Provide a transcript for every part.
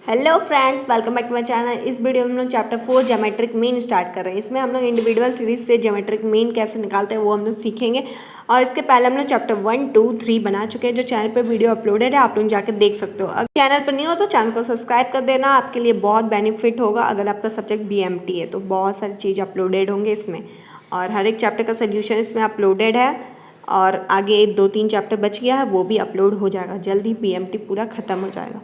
Hello friends, welcome back to my channel. इस video में हम लोग चैप्टर 4 ज्योमेट्रिक मीन स्टार्ट कर रहे हैं। इसमें हम लोग इंडिविजुअल सीरीज से ज्योमेट्रिक मीन कैसे निकालते हैं वो हम लोग सीखेंगे। और इसके पहले हम लोग चैप्टर 1, 2, 3 बना चुके हैं, जो चैनल पर वीडियो अपलोडेड है, आप लोग जाकर देख सकते हो। अगर चैनल पर नहीं हो तो चैनल को सब्सक्राइब कर देना, आपके लिए बहुत बेनिफिट होगा। अगर आपका सब्जेक्ट BMT है तो बहुत सारी चीज़ अपलोडेड होंगे इसमें, और हर एक चैप्टर का सोल्यूशन इसमें अपलोडेड है। और आगे 2-3 चैप्टर बच गया है, वो भी अपलोड हो जाएगा जल्दी। BMT पूरा खत्म हो जाएगा।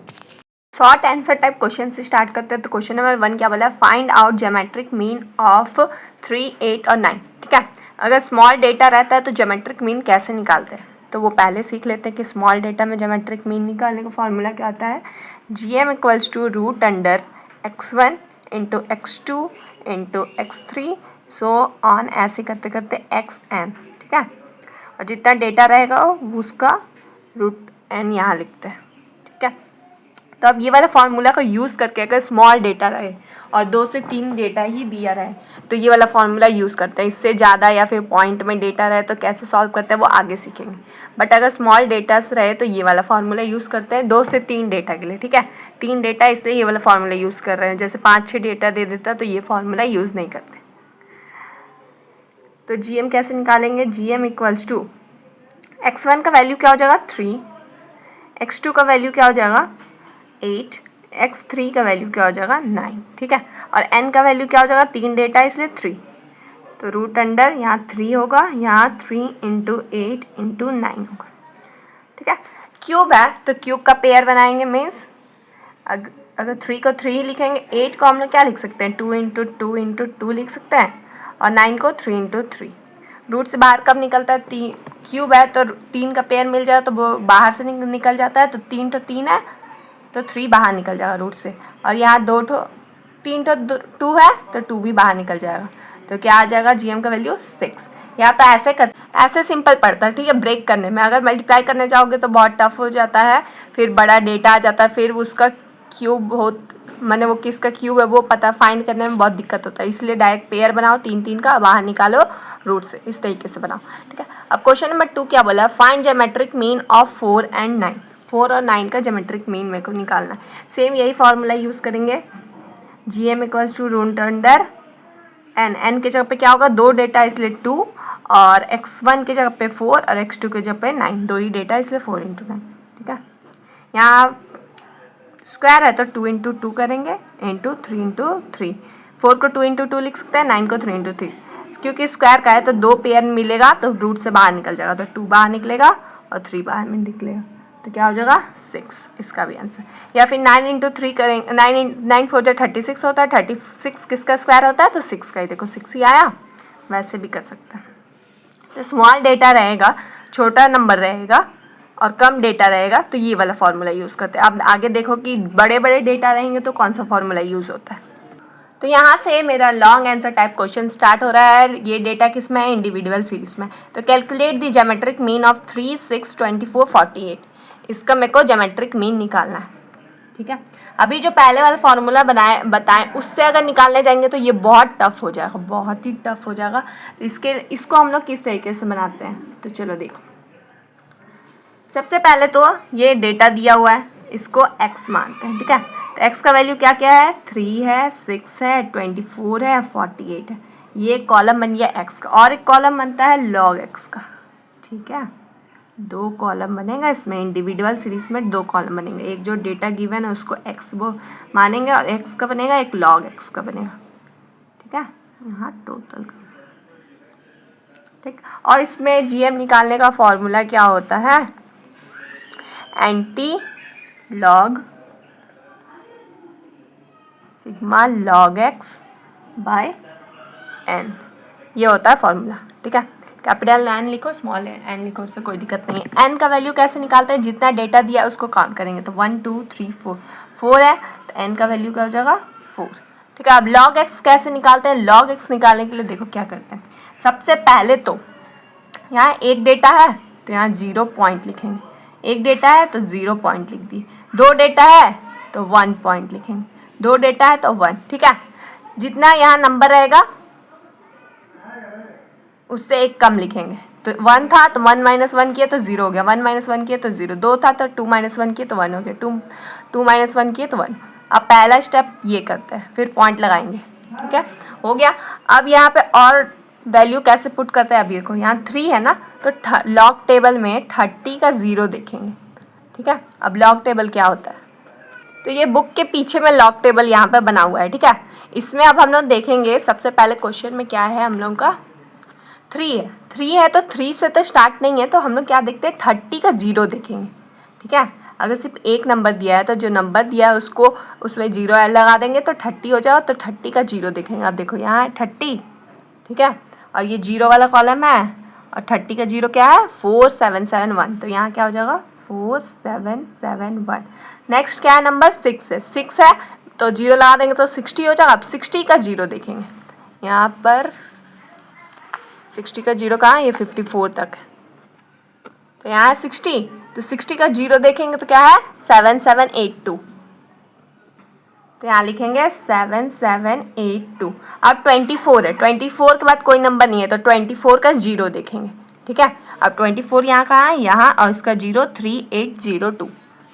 शॉर्ट आंसर टाइप क्वेश्चन से स्टार्ट करते हैं। तो क्वेश्चन नंबर 1 क्या बोला है? Find out geometric mean of 3, 8 और 9। ठीक है, अगर स्मॉल डेटा रहता है तो ज्योमेट्रिक मीन कैसे निकालते हैं, तो वो पहले सीख लेते हैं कि स्मॉल डेटा में ज्योमेट्रिक मीन निकालने का फॉर्मूला क्या आता है। GM = root under x1 into x2 into x3 so on, ऐसे करते करते xn। ठीक है, और जितना डेटा रहेगा उसका रूट n यहाँ लिखते हैं। ठीक है, तो अब ये वाला फार्मूला का यूज़ करके अगर स्मॉल डेटा रहे और 2 से 3 डेटा ही दिया रहे तो ये वाला फार्मूला यूज़ करते हैं। इससे ज़्यादा या फिर पॉइंट में डेटा रहे तो कैसे सॉल्व करते हैं वो आगे सीखेंगे। बट अगर स्मॉल डेटास रहे तो ये वाला फार्मूला यूज़ करते हैं 2 से 3 डेटा के लिए। ठीक है, 3 डेटा इसलिए ये वाला फार्मूला यूज़ कर रहे हैं। जैसे 5-6 डेटा दे देता तो ये फार्मूला यूज़ नहीं करते। तो GM कैसे निकालेंगे? GM = x1 का वैल्यू क्या हो जाएगा 3, x2 का वैल्यू क्या हो जाएगा 8, x3 का वैल्यू क्या हो जाएगा 9। ठीक है, और n का वैल्यू क्या हो जाएगा, 3 डेटा इसलिए 3, तो रूट अंडर यहाँ 3 होगा, यहाँ 3 इंटू 8 इंटू 9 होगा। ठीक है, क्यूब है तो क्यूब का पेयर बनाएंगे। मीन्स अगर 3 को 3 लिखेंगे, 8 को हम लोग क्या लिख सकते हैं 2 इंटू 2 इंटू 2 लिख सकते हैं, और 9 को 3 इंटू 3। रूट से बाहर कब निकलता है? क्यूब है तो 3 का पेयर मिल जाए तो वो बाहर से निकल जाता है, तो 3 तो 3 है तो 3 बाहर निकल जाएगा रूट से, और यहाँ 3 तो 2 है तो 2 भी बाहर निकल जाएगा। तो क्या आ जाएगा GM का वैल्यू 6। या तो ऐसे सिंपल पड़ता है। ठीक है, ब्रेक करने में अगर मल्टीप्लाई करने जाओगे तो बहुत टफ हो जाता है, फिर बड़ा डेटा आ जाता है, फिर उसका क्यूब मैंने वो किसका क्यूब है वो पता फाइंड करने में बहुत दिक्कत होता है। इसलिए डायरेक्ट पेयर बनाओ 3-3 का, बाहर निकालो रूट से, इस तरीके से बनाओ। ठीक है, अब क्वेश्चन नंबर 2 क्या बोला? Find geometric mean of 4 and 9। 4 और 9 का ज्योमेट्रिक मीन मेरे को निकालना है। सेम यही फार्मूला यूज़ करेंगे। GM = रूट अंडर n के जगह पे क्या होगा, 2 डेटा इसलिए 2, और x1 के जगह पे 4 और x2 के जगह पे 9, 2 ही डेटा इसलिए 4 इंटू 9। ठीक है, यहाँ स्क्वायर है तो 2 इंटू 2 करेंगे इंटू 3 इंटू 3। 4 को 2 इंटू 2 लिख सकते हैं, 9 को 3 इंटू 3। क्योंकि स्क्वायर का है तो 2 पेयर मिलेगा तो रूट से बाहर निकल जाएगा, तो 2 बाहर निकलेगा और 3 बाहर में निकलेगा, तो क्या हो जाएगा 6, इसका भी आंसर। या फिर 9 इंटू 3 करेंगे, 9 4 36 होता है, 36 किसका स्क्वायर होता है तो 6 का ही, देखो 6 ही आया। वैसे भी कर सकते हैं। तो स्मॉल डेटा रहेगा, छोटा नंबर रहेगा और कम डेटा रहेगा तो ये वाला फार्मूला यूज़ करते हैं। अब आगे देखो कि बड़े बड़े डेटा रहेंगे तो कौन सा फार्मूला यूज़ होता है। तो यहाँ से मेरा long answer type question start हो रहा है। ये डेटा किस में है? इंडिविजुअल सीरीज में। तो calculate the geometric mean of 3, 6, 24, 48। इसका मेरे को ज्योमेट्रिक मीन निकालना है। ठीक है, अभी जो पहले वाला फार्मूला बताएं उससे अगर निकालने जाएंगे तो ये बहुत टफ हो जाएगा, बहुत ही टफ हो जाएगा। तो इसको हम लोग किस तरीके से बनाते हैं, तो चलो देखो। सबसे पहले तो ये डेटा दिया हुआ है, इसको x मानते हैं। ठीक है, तो x का वैल्यू क्या क्या है, 3 है, 6 है, 24 है, 48 है। ये कॉलम बन गया x का, और एक कॉलम बनता है log x का। ठीक है, 2 कॉलम बनेगा इसमें। इंडिविजुअल सीरीज में 2 कॉलम बनेंगे, एक जो डेटा गिवन है उसको x वो मानेंगे, और x का बनेगा, एक log x का बनेगा। ठीक है, यहाँ टोटल। ठीक, और इसमें GM निकालने का फॉर्मूला क्या होता है, anti log sigma log x by n, ये होता है फॉर्मूला। ठीक है, कैपिटल N लिखो, स्मॉल n लिखो, उससे कोई दिक्कत नहीं है। n का वैल्यू कैसे निकालते हैं, जितना डेटा दिया है उसको काउंट करेंगे। तो 1 2 3 4, 4 है तो n का वैल्यू क्या हो जाएगा 4। ठीक है, अब log x कैसे निकालते हैं? log x निकालने के लिए देखो क्या करते हैं। सबसे पहले तो यहाँ एक डेटा है तो यहाँ 0 पॉइंट लिखेंगे, एक डेटा है तो 0 पॉइंट लिख दिए, 2 डेटा है तो 1 पॉइंट लिखेंगे, 2 डेटा है तो 1। ठीक है, जितना यहाँ नंबर रहेगा उससे एक कम लिखेंगे। तो 1 था तो 1 - 1 किया तो 0 हो गया, 1 - 1 किया तो 0, 2 था तो 2 - 1 किया तो 1 हो गया, 2 - 1 किया तो 1, अब पहला स्टेप ये करते हैं, फिर पॉइंट लगाएंगे, ठीक है, हो गया। अब यहाँ पे और वैल्यू कैसे पुट करते हैं, अब देखो यहाँ 3 है ना, तो लॉग टेबल में 30 का 0 देखेंगे, ठीक है। अब लॉग टेबल क्या होता है, तो ये बुक के पीछे में लॉग टेबल यहाँ पे बना हुआ है, ठीक है। इसमें अब हम लोग देखेंगे सबसे पहले क्वेश्चन में क्या है, हम लोग का 3 है तो 3 से तो स्टार्ट नहीं है, तो हम लोग क्या देखते हैं 30 का 0 देखेंगे, ठीक है। अगर सिर्फ एक नंबर दिया है तो जो नंबर दिया है उसको उसमें 0 लगा देंगे तो 30 हो जाएगा, तो 30 का 0 देखेंगे। अब देखो यहाँ है 30, ठीक है, और ये 0 वाला कॉलम है, और 30 का 0 क्या है 4771, तो यहाँ क्या हो जाएगा 4771। नेक्स्ट क्या है, नंबर 6 है तो 0 लगा देंगे तो 60 हो जाएगा। अब 60 का 0 देखेंगे, यहाँ पर 60 का 0 कहाँ है, ये 54 तक है, तो यहाँ है 60, तो 60 का 0 देखेंगे तो क्या है 7782, तो यहाँ लिखेंगे 7782। अब 24 है, 24 के बाद कोई नंबर नहीं है तो 24 का 0 देखेंगे, ठीक है। अब 24 यहाँ कहाँ है, यहाँ, और इसका 0 3802,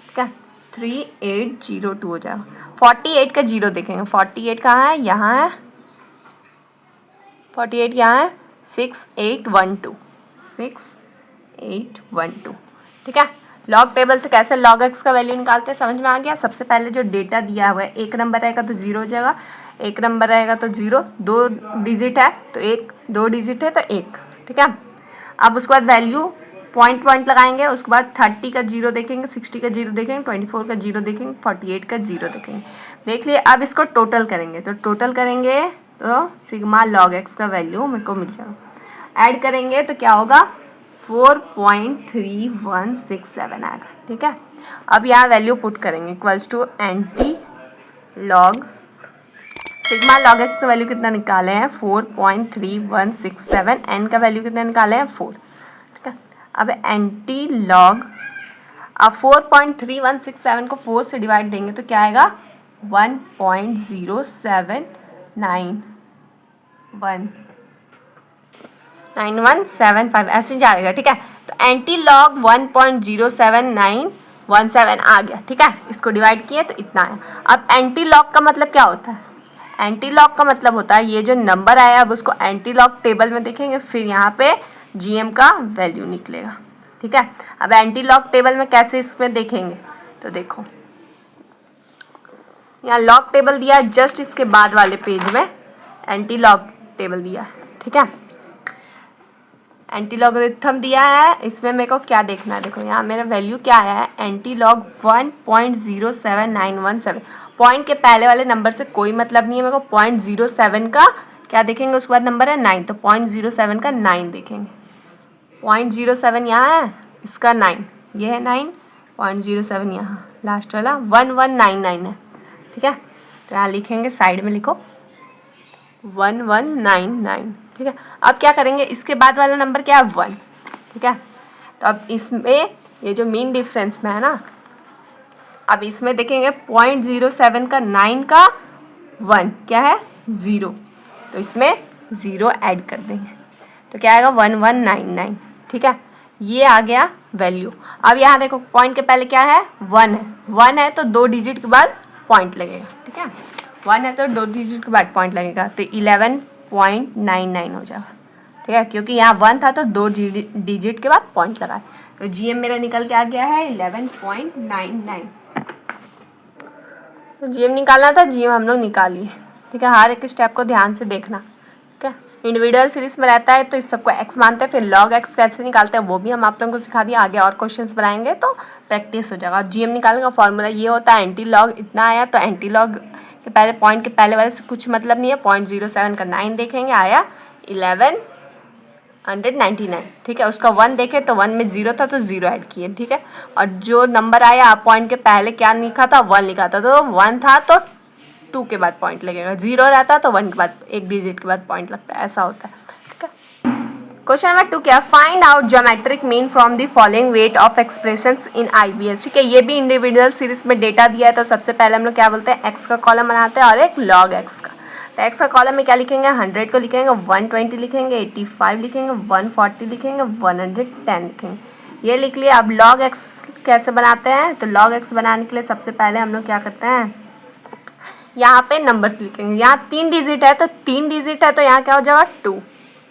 ठीक है, 3802 हो जाएगा। 48 का 0 देखेंगे, 48 कहाँ है, यहाँ है, 48 यहाँ है 6812, 6812, ठीक है। लॉग टेबल से कैसे लॉग एक्स का वैल्यू निकालते हैं समझ में आ गया। सबसे पहले जो डेटा दिया हुआ है, एक नंबर रहेगा तो 0 हो जाएगा, एक नंबर रहेगा तो 0, 2 डिजिट है तो 1, 2 डिजिट है तो 1, ठीक है। अब उसके बाद वैल्यू पॉइंट लगाएंगे, उसके बाद 30 का 0 देखेंगे, 60 का 0 देखेंगे, 24 का 0 देखेंगे, 48 का 0 देखेंगे, देख लिए। अब इसको टोटल करेंगे, तो टोटल करेंगे तो सिग्मा लॉग एक्स का वैल्यू मेरे को मिल जाएगा, ऐड करेंगे तो क्या होगा 4.3167 आएगा, ठीक है। अब यहाँ वैल्यू पुट करेंगे equals to anti log sigma log x का वैल्यू कितना निकाले हैं 4.3167, एन का वैल्यू कितना निकाले हैं 4, ठीक है। अब एंटी लॉग, अब 4.3167 को 4 से डिवाइड देंगे तो क्या आएगा 1.079175 ऐसे जाएगा, ठीक है। तो एंटी लॉग 1.07917 आ गया, ठीक है। इसको डिवाइड किए तो इतना है। अब एंटी लॉग का मतलब क्या होता है, एंटी लॉग का मतलब होता है ये जो नंबर आया अब उसको एंटी लॉग टेबल में देखेंगे, फिर यहाँ पे जीएम का वैल्यू निकलेगा, ठीक है। अब एंटी लॉग टेबल में कैसे इसमें देखेंगे, तो देखो यहाँ लॉग टेबल दिया है, जस्ट इसके बाद वाले पेज में एंटी लॉग टेबल दिया है, ठीक है। एंटी लॉगरिथम दिया है, इसमें मेरे को क्या देखना है, देखो यहाँ मेरा वैल्यू क्या आया है एंटी लॉग 1.07917, पॉइंट के पहले वाले नंबर से कोई मतलब नहीं है मेरे को, 0.07 का क्या देखेंगे, उसके बाद नंबर है 9, तो 0.07 का 9 देखेंगे, 0.07 यहाँ है, इसका 9, ये है 9, 0.07 यहाँ लास्ट वाला 1199 है, ठीक है। तो यहाँ लिखेंगे, साइड में लिखो 1199, ठीक है। अब क्या करेंगे, इसके बाद वाला नंबर क्या है 1, ठीक है। तो अब इसमें ये जो मीन डिफरेंस में है ना, अब इसमें देखेंगे 0.07 का 9 का 1 क्या है 0, तो इसमें 0 ऐड कर देंगे तो क्या आएगा 1199, ठीक है। ये आ गया वैल्यू। अब यहाँ देखो पॉइंट के पहले क्या है 1 है तो 2 डिजिट के बाद पॉइंट लगेगा, ठीक है। 1 है तो 2 डिजिट के बाद पॉइंट लगेगा, तो 11.99 हो जाएगा, ठीक है, क्योंकि यहाँ 1 था तो 2 डिजिट के बाद पॉइंट लगा, तो जीएम मेरा निकल के आ गया है 11.99। तो जीएम निकालना था, जीएम हम लोग निकालिए, ठीक है। हर एक स्टेप को ध्यान से देखना, ठीक है। इंडिविजुअल सीरीज में रहता है तो इस सबको एक्स मानते हैं, फिर लॉग एक्स कैसे निकालते हैं वो भी हम आप लोगों को सिखा दिया, आगे और क्वेश्चंस बनाएंगे तो प्रैक्टिस हो जाएगा। अब जीएम निकालने का फॉर्मूला ये होता है, एंटी लॉग इतना आया तो एंटी लॉग के पहले पॉइंट के पहले वाले से कुछ मतलब नहीं है, 0.07 का 9 देखेंगे आया 1199, ठीक है। उसका 1 देखे तो 1 में 0 था तो 0 ऐड किए, ठीक है। और जो नंबर आया पॉइंट के पहले क्या लिखा था 1 लिखा था, तो 1 था तो 2 के बाद पॉइंट लगेगा, 0 रहता तो 1 के बाद एक डिजिट के बाद पॉइंट लगता है, ऐसा होता है, ठीक है। क्वेश्चन नंबर 2 क्या, find out geometric mean from the following weight of expressions in IBS, ठीक है। ये भी इंडिविजुअल सीरीज में डेटा दिया है, तो सबसे पहले हम लोग क्या बोलते हैं एक्स का कॉलम बनाते हैं और एक लॉग एक्स का। तो एक्स का कॉलम में क्या लिखेंगे 100 को लिखेंगे, 120 लिखेंगे, 85 लिखेंगे, 140 लिखेंगे, 110 लिखेंगे, ये लिख लिया। अब लॉग एक्स कैसे बनाते हैं, तो लॉग एक्स बनाने के लिए सबसे पहले हम लोग क्या करते हैं यहाँ पे नंबर्स लिखेंगे, यहाँ 3 डिजिट है तो 3 डिजिट है तो यहाँ क्या हो जाएगा 2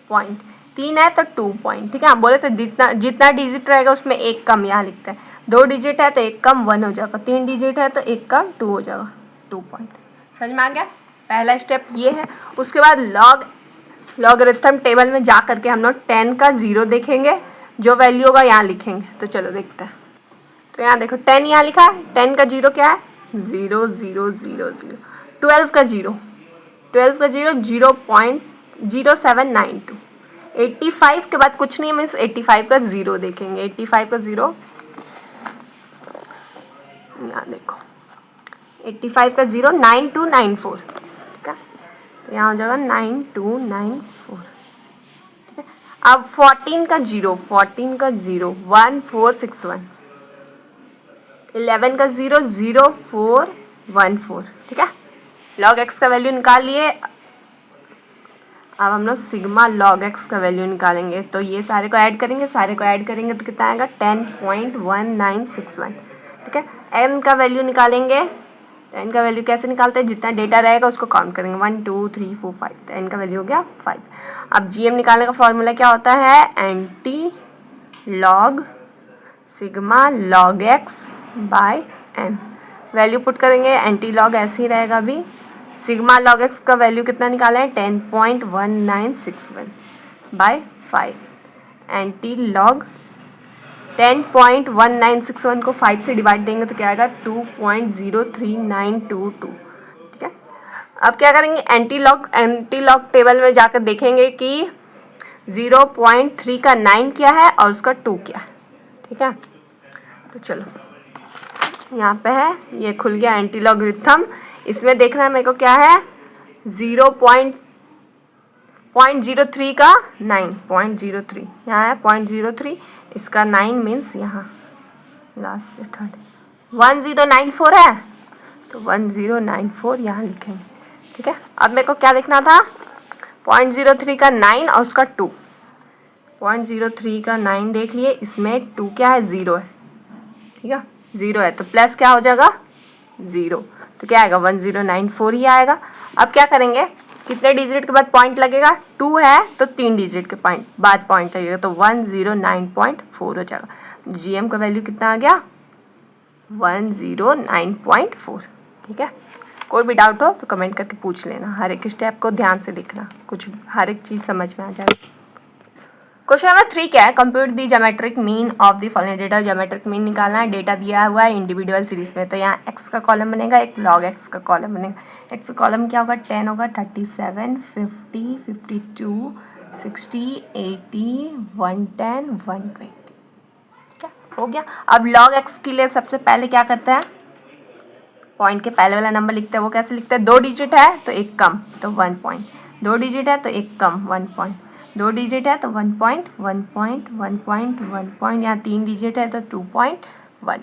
पॉइंट, 3 है तो 2 पॉइंट, ठीक है। हम बोले तो जितना जितना डिजिट रहेगा उसमें एक कम यहाँ लिखते हैं, 2 डिजिट है तो एक कम 1 हो जाएगा, 3 डिजिट है तो एक कम 2 हो जाएगा, 2 पॉइंट। समझ में आ गया? पहला स्टेप ये है। उसके बाद लॉगरिथम टेबल में जा करके हम लोग 10 का 0 देखेंगे, जो वैल्यू होगा यहाँ लिखेंगे। तो चलो देखते हैं। तो यहाँ देखो 10 यहाँ लिखा है, 10 का 0 क्या है 0 0 0 0। 12 का 0 0.0792। 85 के बाद कुछ नहीं, मीन्स 85 का 0 देखेंगे। 85 का 0 यहाँ देखो, 85 का 0 9294, ठीक है। तो यहाँ हो जाएगा 9294, ठीक है। अब 14 का 0 1461, 11 का 0 0414, ठीक है। log x का वैल्यू निकाल लिए। अब हम लोग सिग्मा log x का वैल्यू निकालेंगे। तो ये सारे को ऐड करेंगे, तो कितना आएगा 10.1961, ठीक है। n का वैल्यू निकालेंगे। तो n का वैल्यू कैसे निकालते हैं, जितना डेटा रहेगा उसको काउंट करेंगे, 1 2 3 4 5, तो n का वैल्यू हो गया 5। अब gm निकालने का फॉर्मूला क्या होता है, anti log sigma log x by n। Value put करेंगे, एंटी लॉग ऐसे ही रहेगा अभी। सिग्मा log x का वैल्यू कितना निकाला है 10.1961 बाय 5। एंटी लॉग 10.1961 को 5 से डिवाइड देंगे तो क्या आएगा 2.03922, ठीक है। अब क्या करेंगे, एंटी लॉग टेबल में जाकर देखेंगे कि 0.3 का 9 क्या है और उसका 2 क्या है, ठीक है। तो चलो यहाँ पे है, ये खुल गया एंटी लॉगरिथम। इसमें देखना है मेरे को क्या है 0.03 का 9, 0.03 यहाँ है 0.03, इसका 9 मीन्स यहाँ लास्ट से थर्ड 1094 है, तो 1094 यहाँ लिखेंगे, ठीक है। अब मेरे को क्या देखना था 0.03 का 9 और उसका 2। 0.03 का 9 देख लिए, इसमें 2 क्या है 0 है, ठीक है। 0 है तो प्लस क्या हो जाएगा 0, तो क्या आएगा 1094 ही आएगा। अब क्या करेंगे, कितने डिजिट के बाद पॉइंट लगेगा, 2 है तो 3 डिजिट के बाद पॉइंट लगेगा, तो 109.4 हो जाएगा। जीएम का वैल्यू कितना आ गया 109.4, ठीक है। कोई भी डाउट हो तो कमेंट करके पूछ लेना, हर एक स्टेप को ध्यान से देखना, कुछ हर एक चीज़ समझ में आ जाएगी। क्वेश्चन नंबर 3 क्या है, compute the geometric mean of the following data. Geometric mean निकालना है, डेटा दिया हुआ है इंडिविजुअल सीरीज में। तो यहाँ x का कॉलम बनेगा, एक log x का कॉलम बनेगा। x का कॉलम क्या होगा 10 होगा, 37 50 52 60 80 110 120, ठीक है, हो गया। अब log x के लिए सबसे पहले क्या करते हैं, पॉइंट के पहले वाला नंबर लिखते हैं। वो कैसे लिखते हैं, 2 डिजिट है तो एक कम तो 1 पॉइंट, 2 डिजिट है तो एक कम 1 पॉइंट, 2 डिजिट है तो 1 पॉइंट 1 पॉइंट 1 पॉइंट 1 पॉइंट, यहाँ 3 डिजिट है तो 2.1,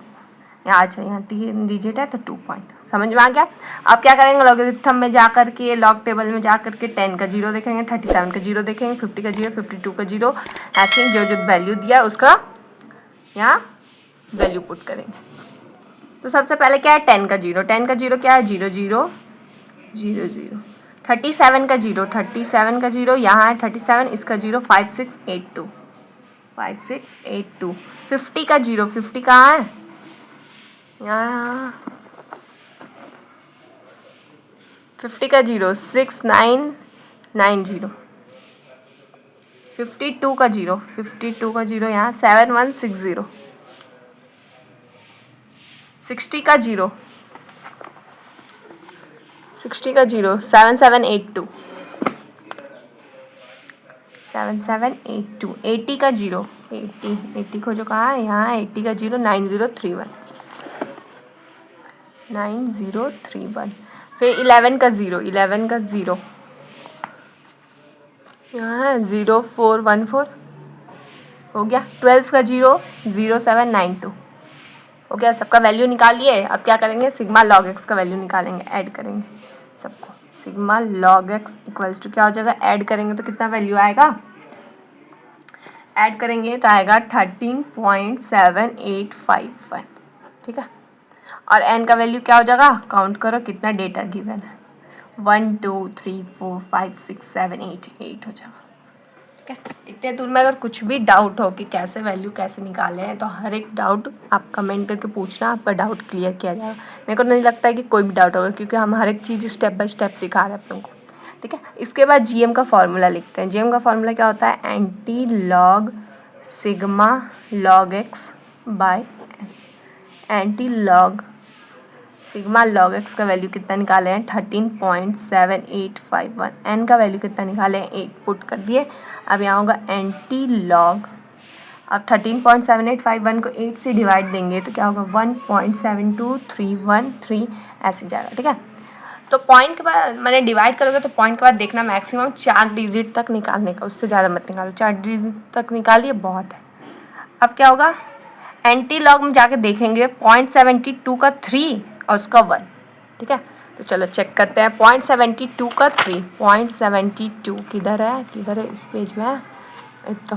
यहाँ अच्छा यहाँ 3 डिजिट है तो 2 पॉइंट। समझ में आ गया। अब क्या करेंगे, लॉगरिथम में जा करके लॉग टेबल में जा करके 10 का 0 देखेंगे, 37 का 0 देखेंगे, 50 का 0 52 का 0, ऐसे जो जो वैल्यू दिया उसका यहाँ वैल्यू पुट करेंगे। तो सबसे पहले क्या है 10 का 0, 10 का 0 क्या है 0 0 0 0। 37 का 0, 37 का 0 यहाँ है 37, इसका 0 5682 5682। 50 का 0, 50 कहाँ है यहाँ, 50 का 0 6990। 52 का 0, 52 का 0 यहाँ 7160। 60 का 0, 60 का 0 7782 7782। 80 का 0, 80 को जो कहा है यहाँ 80 का 0 9031 9031। फिर 11 का 0, 11 का 0 यहाँ है 0414 हो गया। 12 का 0 0792 हो गया। सबका वैल्यू निकाल लिए। अब क्या करेंगे, सिग्मा log x का वैल्यू निकालेंगे, ऐड करेंगे सबको। Sigma log x equals to क्या हो जाएगा, ऐड करेंगे तो कितना वैल्यू आएगा, ऐड करेंगे तो आएगा 13.7851, ठीक है। और n का वैल्यू क्या हो जाएगा, काउंट करो कितना डेटा गिवन है, 1 2 3 4 5 6 7 8 हो जाएगा। ठीक है, इतने दूर में अगर कुछ भी डाउट हो कि कैसे वैल्यू कैसे निकाले हैं तो हर एक डाउट आप कमेंट करके पूछना, आपका डाउट क्लियर किया जाएगा। मेरे को नहीं लगता है कि कोई भी डाउट होगा, क्योंकि हम हर एक चीज़ स्टेप बाय स्टेप सिखा रहे हैं अपनों को। ठीक है, इसके बाद जीएम का फॉर्मूला लिखते हैं। जीएम का फॉर्मूला क्या होता है, anti log sigma log x bye anti log sigma log x का वैल्यू कितना निकाले हैं, 13.7851। एन का वैल्यू कितना निकाले हैं, 8 पुट कर दिए। अब यहाँ होगा एंटी लॉग, अब 13.7851 को 8 से डिवाइड देंगे तो क्या होगा, 1.72313 ऐसे जाएगा। ठीक है, तो पॉइंट के बाद मैंने डिवाइड करोगे तो पॉइंट के बाद देखना मैक्सिमम 4 डिजिट तक निकालने का, उससे ज़्यादा मत निकालो। 4 डिजिट तक निकालिए, बहुत है। अब क्या होगा, एंटी लॉग में जाके देखेंगे 0.72 का 3 और उसका 1। ठीक है, तो चलो चेक करते हैं। 0.72 का 3, 0.72 किधर है, इस पेज में है तो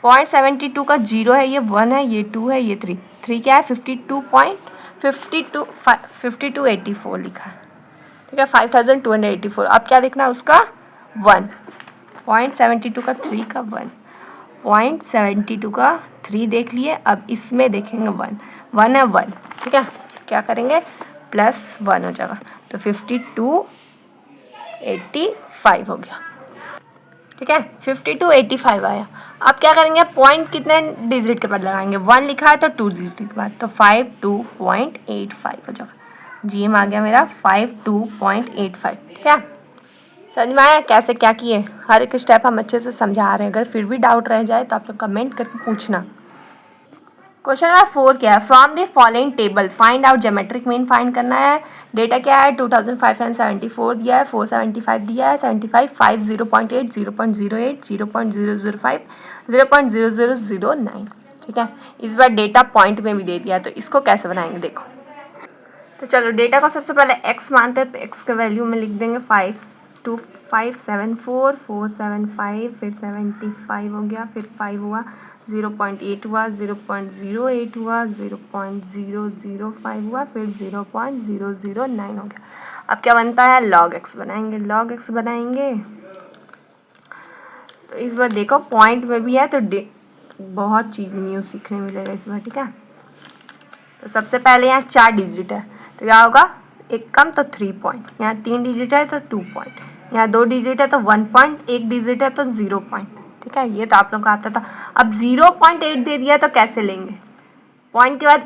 0.72 का 0 है, ये 1 है, ये 2 है, ये 3 क्या है, 52.5284 लिखा है। ठीक है, 5284। अब क्या देखना है, उसका 1, 0.72 का 3 का 1, 0.72 का 3 देख लिए। अब इसमें देखेंगे 1 है 1। ठीक है, क्या करेंगे, प्लस 1 हो जाएगा, तो 5285 हो गया। ठीक है, 5285 आया। अब क्या करेंगे, पॉइंट कितने डिजिट के बाद लगाएंगे, 1 लिखा है तो 2 डिजिट के बाद, तो 52.85 हो जाएगा। जीएम आ गया मेरा 52.85। ठीक है, समझ में आया कैसे क्या किए, हर एक स्टेप हम अच्छे से समझा रहे हैं। अगर फिर भी डाउट रह जाए तो आप लोग कमेंट करके पूछना। क्वेश्चन नंबर 4 क्या है, from the following table find out geometric mean find करना है। डेटा क्या है, 2574 दिया है, 475 दिया है, 75 5 0.8 0.08 0.005 0.0009। ठीक है, इस बार डेटा पॉइंट में भी दे दिया है, तो इसको कैसे बनाएंगे देखो। तो चलो डेटा को सबसे पहले x मानते हैं, तो x का वैल्यू में लिख देंगे 52574 475, फिर 75 हो गया, फिर 5 हुआ, 0.8 हुआ, 0.08 हुआ, 0.005 हुआ, फिर 0.009 हो गया। अब क्या बनता है, log x बनाएंगे। log x बनाएंगे तो इस बार देखो पॉइंट में भी है, तो बहुत चीज़ न्यू सीखने मिलेगा इस बार। ठीक है, तो सबसे पहले यहाँ 4 डिजिट है, तो क्या होगा, एक कम तो 3 पॉइंट, यहाँ 3 डिजिट है तो 2 पॉइंट, यहाँ 2 डिजिट है तो 1 पॉइंट, 1 डिजिट है तो 0 पॉइंट। ठीक है, ये तो आप लोग को आता था। अब 0.8 दे दिया तो कैसे लेंगे, पॉइंट के बाद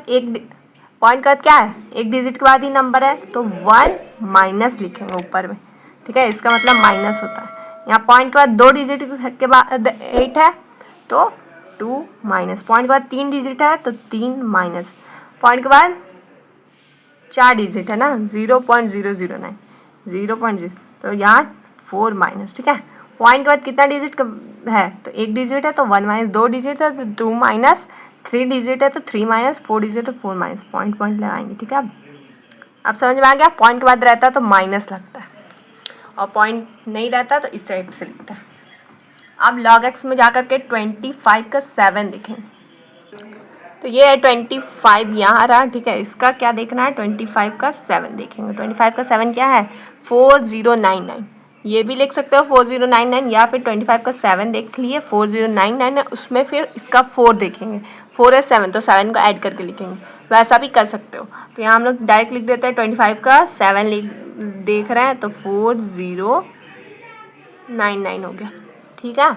पॉइंट के बाद क्या है, एक डिजिट के बाद ही नंबर है, तो 1 माइनस लिखेंगे ऊपर में। ठीक है, इसका मतलब माइनस होता है। यहाँ पॉइंट के बाद 2 डिजिट के बाद 8 है तो 2 माइनस, पॉइंट के बाद 3 डिजिट है तो 3 माइनस, पॉइंट के बाद 4 डिजिट है ना, 0.009 0.0, तो यहाँ 4 माइनस। ठीक है, पॉइंट के बाद कितना डिजिट है, तो 1 डिजिट है तो 1 माइनस, 2 डिजिट है तो 2 माइनस, 3 डिजिट है तो 3 माइनस, 4 डिजिट है तो 4 माइनस, पॉइंट लगाएंगे। ठीक है, अब समझ में आ गया, पॉइंट के बाद रहता है तो माइनस लगता है, और पॉइंट नहीं रहता तो इस टाइप से लिखता है। अब log x में जाकर के 25 का 7 देखेंगे, तो ये है 25 यहाँ रहा। ठीक है, इसका क्या देखना है, 25 का 7 देखेंगे। 25 का 7 क्या है, 4099, ये भी लिख सकते हो 4099, या फिर 25 का 7 देख लिए 4099 है, उसमें फिर इसका 4 देखेंगे, 4 है 7 तो 7 को ऐड करके लिखेंगे, वैसा भी कर सकते हो। तो यहाँ हम लोग डायरेक्ट लिख देते हैं 25 का 7 देख रहे हैं तो 4099 हो गया। ठीक है,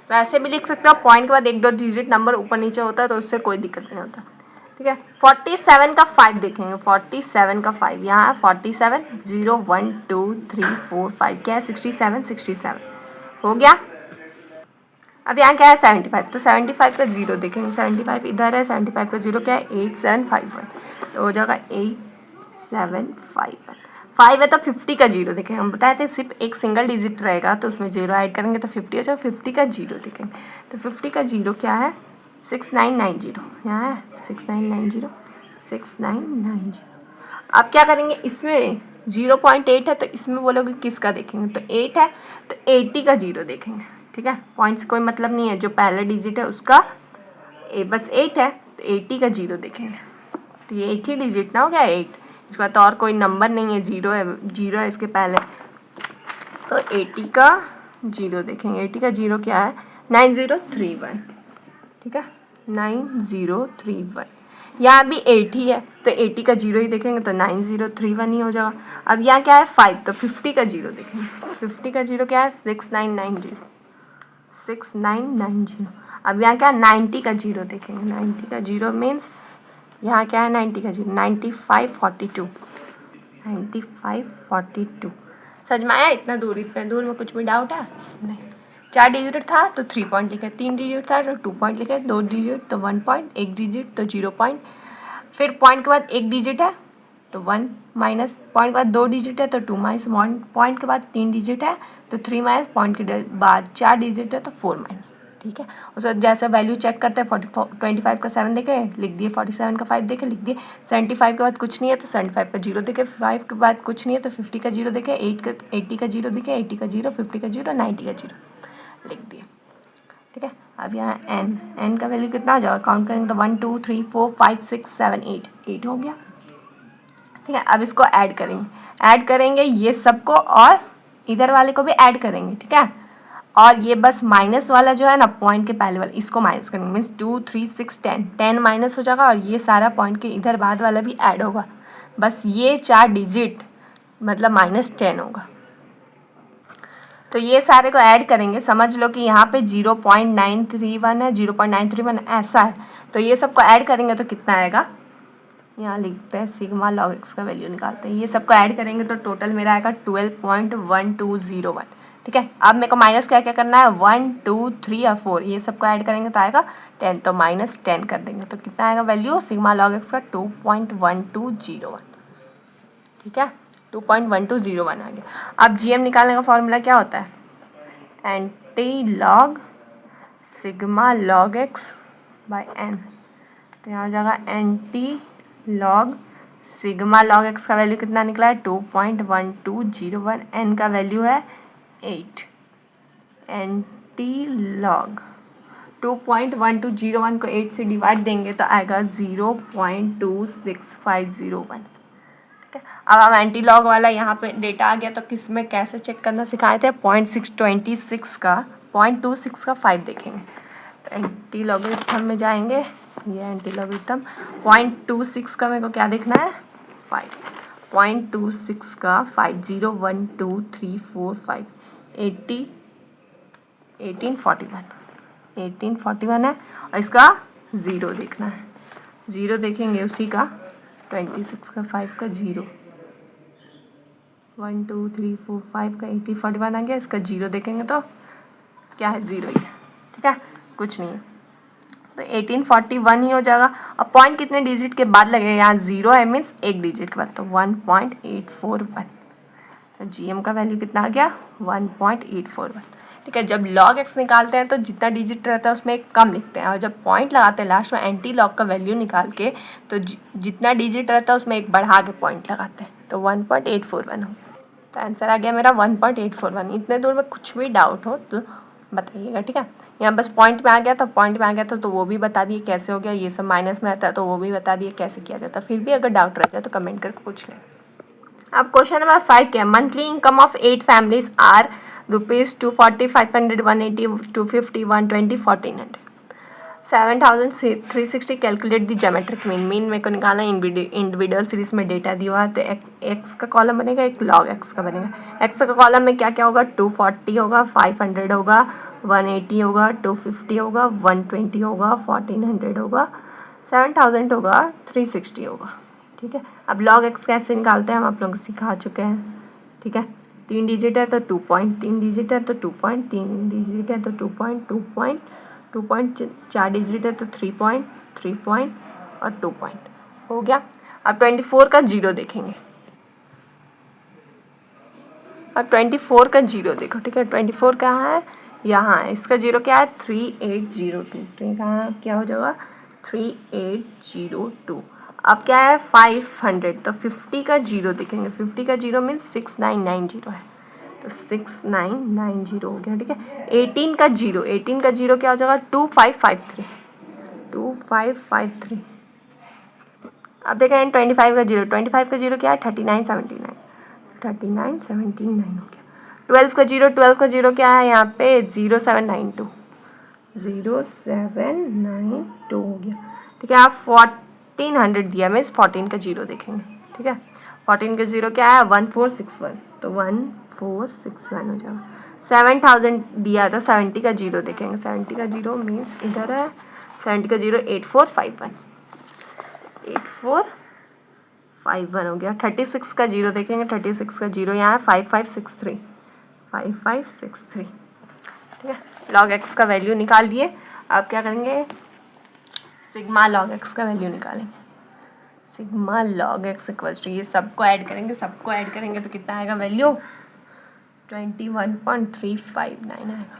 वैसे भी लिख सकते हो, पॉइंट के बाद 1-2 डिजिट नंबर ऊपर नीचे होता है तो उससे कोई दिक्कत नहीं होता। ठीक है, 47 का 5 देखेंगे। 47 का 5 यहाँ है, 47 0 1 2 3 4 5 क्या है, 67 हो गया। अब यहाँ क्या है, 75, तो 75 का 0 देखेंगे। 75 इधर है, 75 का 0 क्या है, 8751, तो हो जाएगा 8751। 5 है तो 50 का 0 देखेंगे। हम बताए थे सिर्फ एक सिंगल डिजिट रहेगा तो उसमें 0 ऐड करेंगे तो 50 हो जाएगा। 50 का 0 देखेंगे, तो 50 का 0 क्या है, 6990, यहाँ है 6990। अब क्या करेंगे, इसमें 0.8 है तो इसमें बोलोगे किसका देखेंगे, तो 8 है तो 80 का 0 देखेंगे। ठीक है, पॉइंट से कोई मतलब नहीं है, जो पहला डिजिट है उसका बस 8 है तो 80 का 0 देखेंगे। तो ये एक ही डिजिट ना हो गया 8, इसका तो और कोई नंबर नहीं है, जीरो है इसके पहले, तो 80 का जीरो देखेंगे। 80 का जीरो क्या है 9031, ठीक है 9031। यहाँ भी 80 है तो 80 का जीरो ही देखेंगे तो 9031 ही हो जाएगा। अब यहाँ क्या है 5, तो 50 का जीरो देखेंगे। 50 का जीरो क्या है 6990। अब यहाँ क्या है 90 का जीरो देखेंगे। 90 का जीरो मीन्स यहाँ क्या है 90 का जीरो 9542। 9542 समझ में आया? इतना दूर में कुछ भी डाउट है नहीं। 4 डिजिट था तो 3 पॉइंट लिखे, 3 डिजिट था तो 2 पॉइंट लिखे, 2 डिजिट तो 1 पॉइंट, 1 डिजिट तो 0 पॉइंट, फिर पॉइंट के बाद 1 डिजिट है तो 1 माइनस, पॉइंट के बाद 2 डिजिट है तो 2 माइनस, पॉइंट के बाद 3 डिजिट है तो 3 माइनस, पॉइंट के बाद 4 डिजिट है तो 4 माइनस, ठीक है। उसके बाद जैसे वैल्यू चेक करते हैं 25 का 7 देखे लिख दिए, 47 का 5 देखे लिख दिए, 75 के बाद कुछ नहीं है तो 75 का जीरो देखे, 5 के बाद कुछ नहीं है तो 50 का जीरो देखे, 80 का जीरो देखे, 80 का जीरो, 50 का जीरो, 90 का जीरो लिख दिए, ठीक है। अब यहाँ n का वैल्यू कितना हो जाएगा, काउंट करेंगे तो 1 2 3 4 5 6 7 8 हो गया, ठीक है। अब इसको ऐड करेंगे ये सबको और इधर वाले को भी ऐड करेंगे, ठीक है। और ये बस माइनस वाला जो है ना पॉइंट के पहले वाला, इसको माइनस करेंगे मीन्स 2 3 6 10 माइनस हो जाएगा और ये सारा पॉइंट के इधर बाद वाला भी ऐड होगा, बस ये 4 डिजिट मतलब -10 होगा। तो ये सारे को ऐड करेंगे, समझ लो कि यहाँ पे 0.931 है, 0.931 ऐसा है, तो ये सबको ऐड करेंगे तो कितना आएगा, यहाँ लिखते हैं सिग्मा लॉग एक्स का वैल्यू निकालते हैं। ये सबको ऐड करेंगे तो टोटल मेरा आएगा 12.1201, ठीक है। अब मेरे को माइनस क्या क्या करना है 1 2 3 और 4, ये सबको ऐड करेंगे तो आएगा 10, तो -10 कर देंगे तो कितना आएगा वैल्यू सिग्मा लॉग एक्स का 2.1201, ठीक है 2.1201 आ गया। अब जीएम निकालने का फॉर्मूला क्या होता है, anti log sigma log x by N, तो यहाँ हो जाएगा anti log sigma log x का वैल्यू कितना निकला है 2.1201, एन का वैल्यू है 8, एंटी लॉग 2.1201 को 8 से डिवाइड देंगे तो आएगा 0.26501, ठीक है। अब हम एंटी लॉग वाला यहाँ पे डेटा आ गया तो किस में कैसे चेक करना सिखाए थे, 0.26 का 5 देखेंगे, तो एंटी लॉगरिथम में जाएंगे, ये एंटी लॉगरिथम 0.26 का मेरे को क्या देखना है 5, 0.26 का 5 0 1 2 3 4 5 80 1841 है और इसका ज़ीरो देखना है, ज़ीरो देखेंगे उसी का 26 का 5 का ज़ीरो, 1 2 3 4 5 का 80 41 आ गया, इसका जीरो देखेंगे तो क्या है ज़ीरो ही है, ठीक है कुछ नहीं है, तो 1841 ही हो जाएगा। अब पॉइंट कितने डिजिट के बाद लगेगा, यहाँ ज़ीरो है मीन्स एक डिजिट के बाद, तो 1.841, तो जीएम का वैल्यू कितना आ गया 1.841, ठीक है। जब लॉग एक्स निकालते हैं तो जितना डिजिट रहता है उसमें एक कम लिखते हैं और जब पॉइंट लगाते हैं लास्ट में एंटी लॉग का वैल्यू निकाल के तो जितना डिजिट रहता है उसमें एक बढ़ा के पॉइंट लगाते हैं, तो 1.841 हो गया, तो आंसर आ गया मेरा 1.841। इतने दूर में कुछ भी डाउट हो तो बताइएगा, ठीक है। यहाँ बस पॉइंट में आ गया तो वो भी बता दिए कैसे हो गया, ये सब माइनस में रहता है तो वो भी बता दिए कैसे किया जाता है, फिर भी अगर डाउट रहता है तो कमेंट करके पूछ लें। अब क्वेश्चन नंबर 5 क्या है, monthly income of 8 families are rupees 240 500 180 250 120 1400 7360 calculate the geometric mean मेरे को निकालना इंडिविजुअल सीरीज में डेटा दिया हुआ है, तो एक्स का कॉलम बनेगा, एक लॉग एक्स का बनेगा। एक्स का कॉलम में क्या क्या होगा 240 होगा, 500 होगा, 180 होगा, 250 होगा, 120 होगा, 1400 होगा, 7000 होगा, 360 होगा, ठीक है। अब लॉग एक्स कैसे निकालते हैं हम आप लोगों को सिखा चुके हैं, ठीक है। 3 डिजिट है तो 2 पॉइंट, 3 डिजिट है तो 2 पॉइंट, 3 डिजिट है तो 2 पॉइंट, 2 पॉइंट, 2 पॉइंट, 4 डिजिट है तो 3 पॉइंट, 3 पॉइंट और 2 पॉइंट हो गया। अब 24 का जीरो देखेंगे, अब 24 का जीरो देखो, ठीक है। 24 कहाँ है, यहाँ है, इसका जीरो क्या है 3802, तो ये कहाँ क्या हो जाएगा 3802। अब क्या है 500, तो 50 का जीरो देखेंगे, 50 का जीरो मीन्स 6990 है, तो 6990 हो गया, ठीक है। 18 का जीरो क्या हो जाएगा 2553, 2553, अब देखें 25 का जीरो, 25 का जीरो क्या है 3979, 3979 हो गया। 12 का जीरो, 12 का जीरो क्या है यहाँ पे 0792, 0792 हो गया। ठीक है, आप 1400 दिया में इस 14 का जीरो देखेंगे। ठीक है, 14 का जीरो क्या है 1461, तो 1461 हो जाएगा। 7000 दिया तो 70 का जीरो देखेंगे, 70 का जीरो मीन्स इधर है, 70 का जीरो 8451, 8451 हो गया। 36 का जीरो देखेंगे, 36 का जीरो यहाँ है 5563, 5563। ठीक है, log x का वैल्यू निकाल दिए। अब क्या करेंगे, सिग्मा log x का वैल्यू निकालेंगे। Sigma log x equals to, ये सबको ऐड करेंगे, सबको ऐड करेंगे तो कितना आएगा वैल्यू 21.359 आएगा।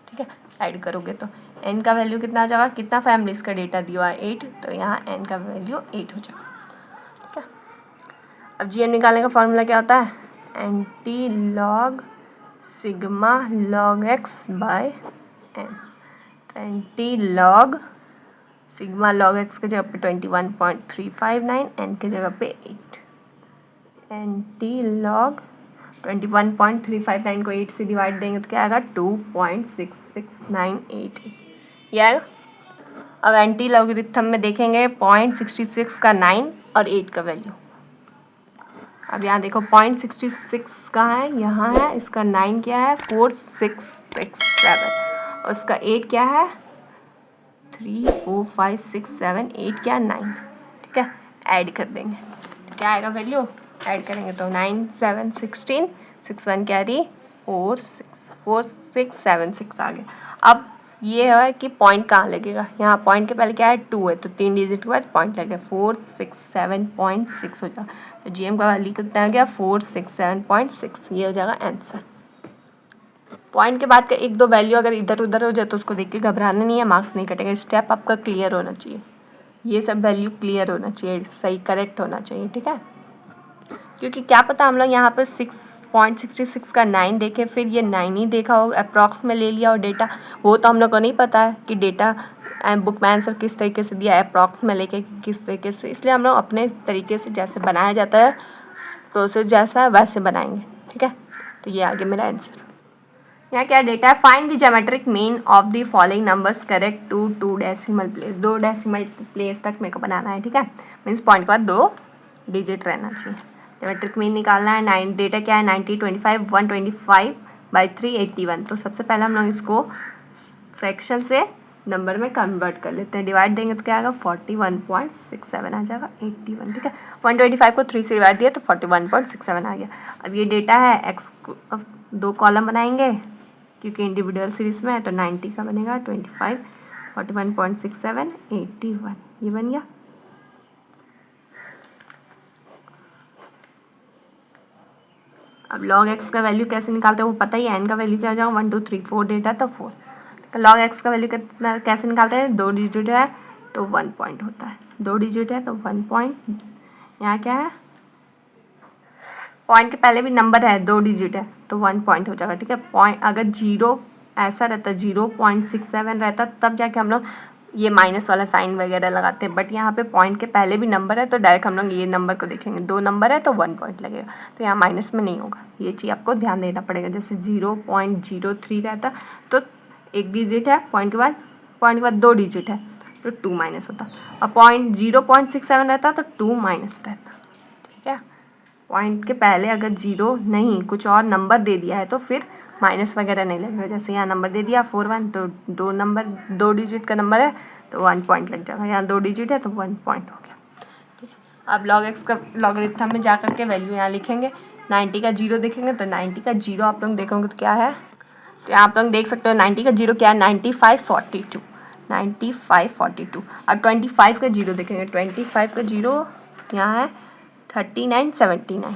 ठीक है, ऐड करोगे तो n का वैल्यू कितना आ जाएगा, कितना फैमिलीज का डेटा दिया है 8, तो यहाँ n का वैल्यू 8 हो जाएगा। ठीक है, अब GM निकालने का फॉर्मूला क्या होता है, anti log sigma log x by n। Anti log sigma log x के जगह पे 21.359, n के जगह पे 8। एंटी लॉग 21.359 को 8 से डिवाइड देंगे तो क्या आएगा 2.6698, ये आएगा। अब एंटी लॉगरिथम में देखेंगे 0.66 का 9 और 8 का वैल्यू। अब यहाँ देखो 0.66 कहाँ है, यहाँ है, इसका 9 क्या है 4667 और उसका 8 क्या है 3 4 5 6 7, 8 क्या 9। ठीक है, ऐड कर देंगे तो क्या आएगा वैल्यू, ऐड करेंगे तो 9 7 16, 6 1 कैरी 4676 आ गया। अब ये है कि पॉइंट कहाँ लगेगा, यहाँ पॉइंट के पहले क्या है 2 है, तो 3 डिजिट के बाद पॉइंट लगेगा 467.6 हो जाएगा। तो GM का वैल्यू कितना आ गया 467.6, ये हो जाएगा आंसर। पॉइंट के बाद का एक दो वैल्यू अगर इधर उधर हो जाए तो उसको देख के घबराना नहीं है, मार्क्स नहीं कटेगा। स्टेप आपका क्लियर होना चाहिए, ये सब वैल्यू क्लियर होना चाहिए, सही करेक्ट होना चाहिए। ठीक है, क्योंकि क्या पता हम लोग यहाँ पे 6.66 का 9 देखे, फिर ये 9 ही देखा हो, अप्रॉक्स में ले लिया हो डेटा, वो तो हम लोग को नहीं पता है कि डेटा बुक में आंसर किस तरीके से दिया है, अप्रॉक्स में लेके किस तरीके से, इसलिए हम लोग अपने तरीके से जैसे बनाया जाता है, प्रोसेस जैसा है वैसे बनाएंगे। ठीक है, तो ये आगे मेरा आंसर। यहाँ क्या डेटा है, find the geometric mean of the following numbers correct to 2 decimal place. 2 decimal place तक मेरे को बनाना है। ठीक है, मीन्स पॉइंट के बाद 2 डिजिट रहना चाहिए। ज्योमेट्रिक मीन निकालना है। 9 डेटा क्या है 90 25 125/3 81। तो सबसे पहले हम लोग इसको फ्रैक्शन से नंबर में कन्वर्ट कर लेते हैं, डिवाइड देंगे तो क्या आएगा 41.67 आ जाएगा 81। ठीक है, 125 को 3 से डिवाइड दिया तो 41.67 आ गया। अब ये डेटा है एक्स को, अब 2 कॉलम बनाएंगे क्योंकि इंडिविजुअल सीरीज में है, तो 90 का बनेगा 25 41.67 81, ये बन गया। अब log x का वैल्यू कैसे निकालते हैं वो पता ही है, n का वैल्यू क्या हो जाएगा 1 2 3 4 डेटा तो 4। log x का वैल्यू कितना कैसे निकालते हैं, 2 डिजिट है तो 1 पॉइंट होता है, 2 डिजिट है तो 1 पॉइंट। यहाँ क्या है पॉइंट के पहले भी नंबर है 2 डिजिट है तो 1 पॉइंट हो जाएगा। ठीक है, पॉइंट अगर 0 ऐसा रहता 0.67 रहता तब जाके हम लोग ये माइनस वाला साइन वगैरह लगाते हैं, बट यहाँ पे पॉइंट के पहले भी नंबर है तो डायरेक्ट हम लोग ये नंबर को देखेंगे, 2 नंबर है तो 1 पॉइंट लगेगा, तो यहाँ माइनस में नहीं होगा। ये चीज़ आपको ध्यान देना पड़ेगा। जैसे 0.03 रहता तो 1 डिजिट है, पॉइंट के बाद 2 डिजिट है तो 2 माइनस होता, और 0.67 रहता तो 2 माइनस रहता। ठीक है, पॉइंट के पहले अगर 0 नहीं कुछ और नंबर दे दिया है तो फिर माइनस वगैरह नहीं लगेगा। जैसे यहाँ नंबर दे दिया 41 तो 2 डिजिट का नंबर है तो 1 पॉइंट लग जाएगा, यहाँ 2 डिजिट है तो 1 पॉइंट हो गया। ठीक है, अब log x का लॉगरिथम में जा करके वैल्यू यहाँ लिखेंगे। 90 का 0 देखेंगे तो 90 का 0 आप लोग देखोगे तो क्या है, तो यहाँ आप लोग देख सकते हो 90 का 0 क्या है 9542, 9542। अब 25 का 0 देखेंगे, 25 का 0 यहाँ है 3979,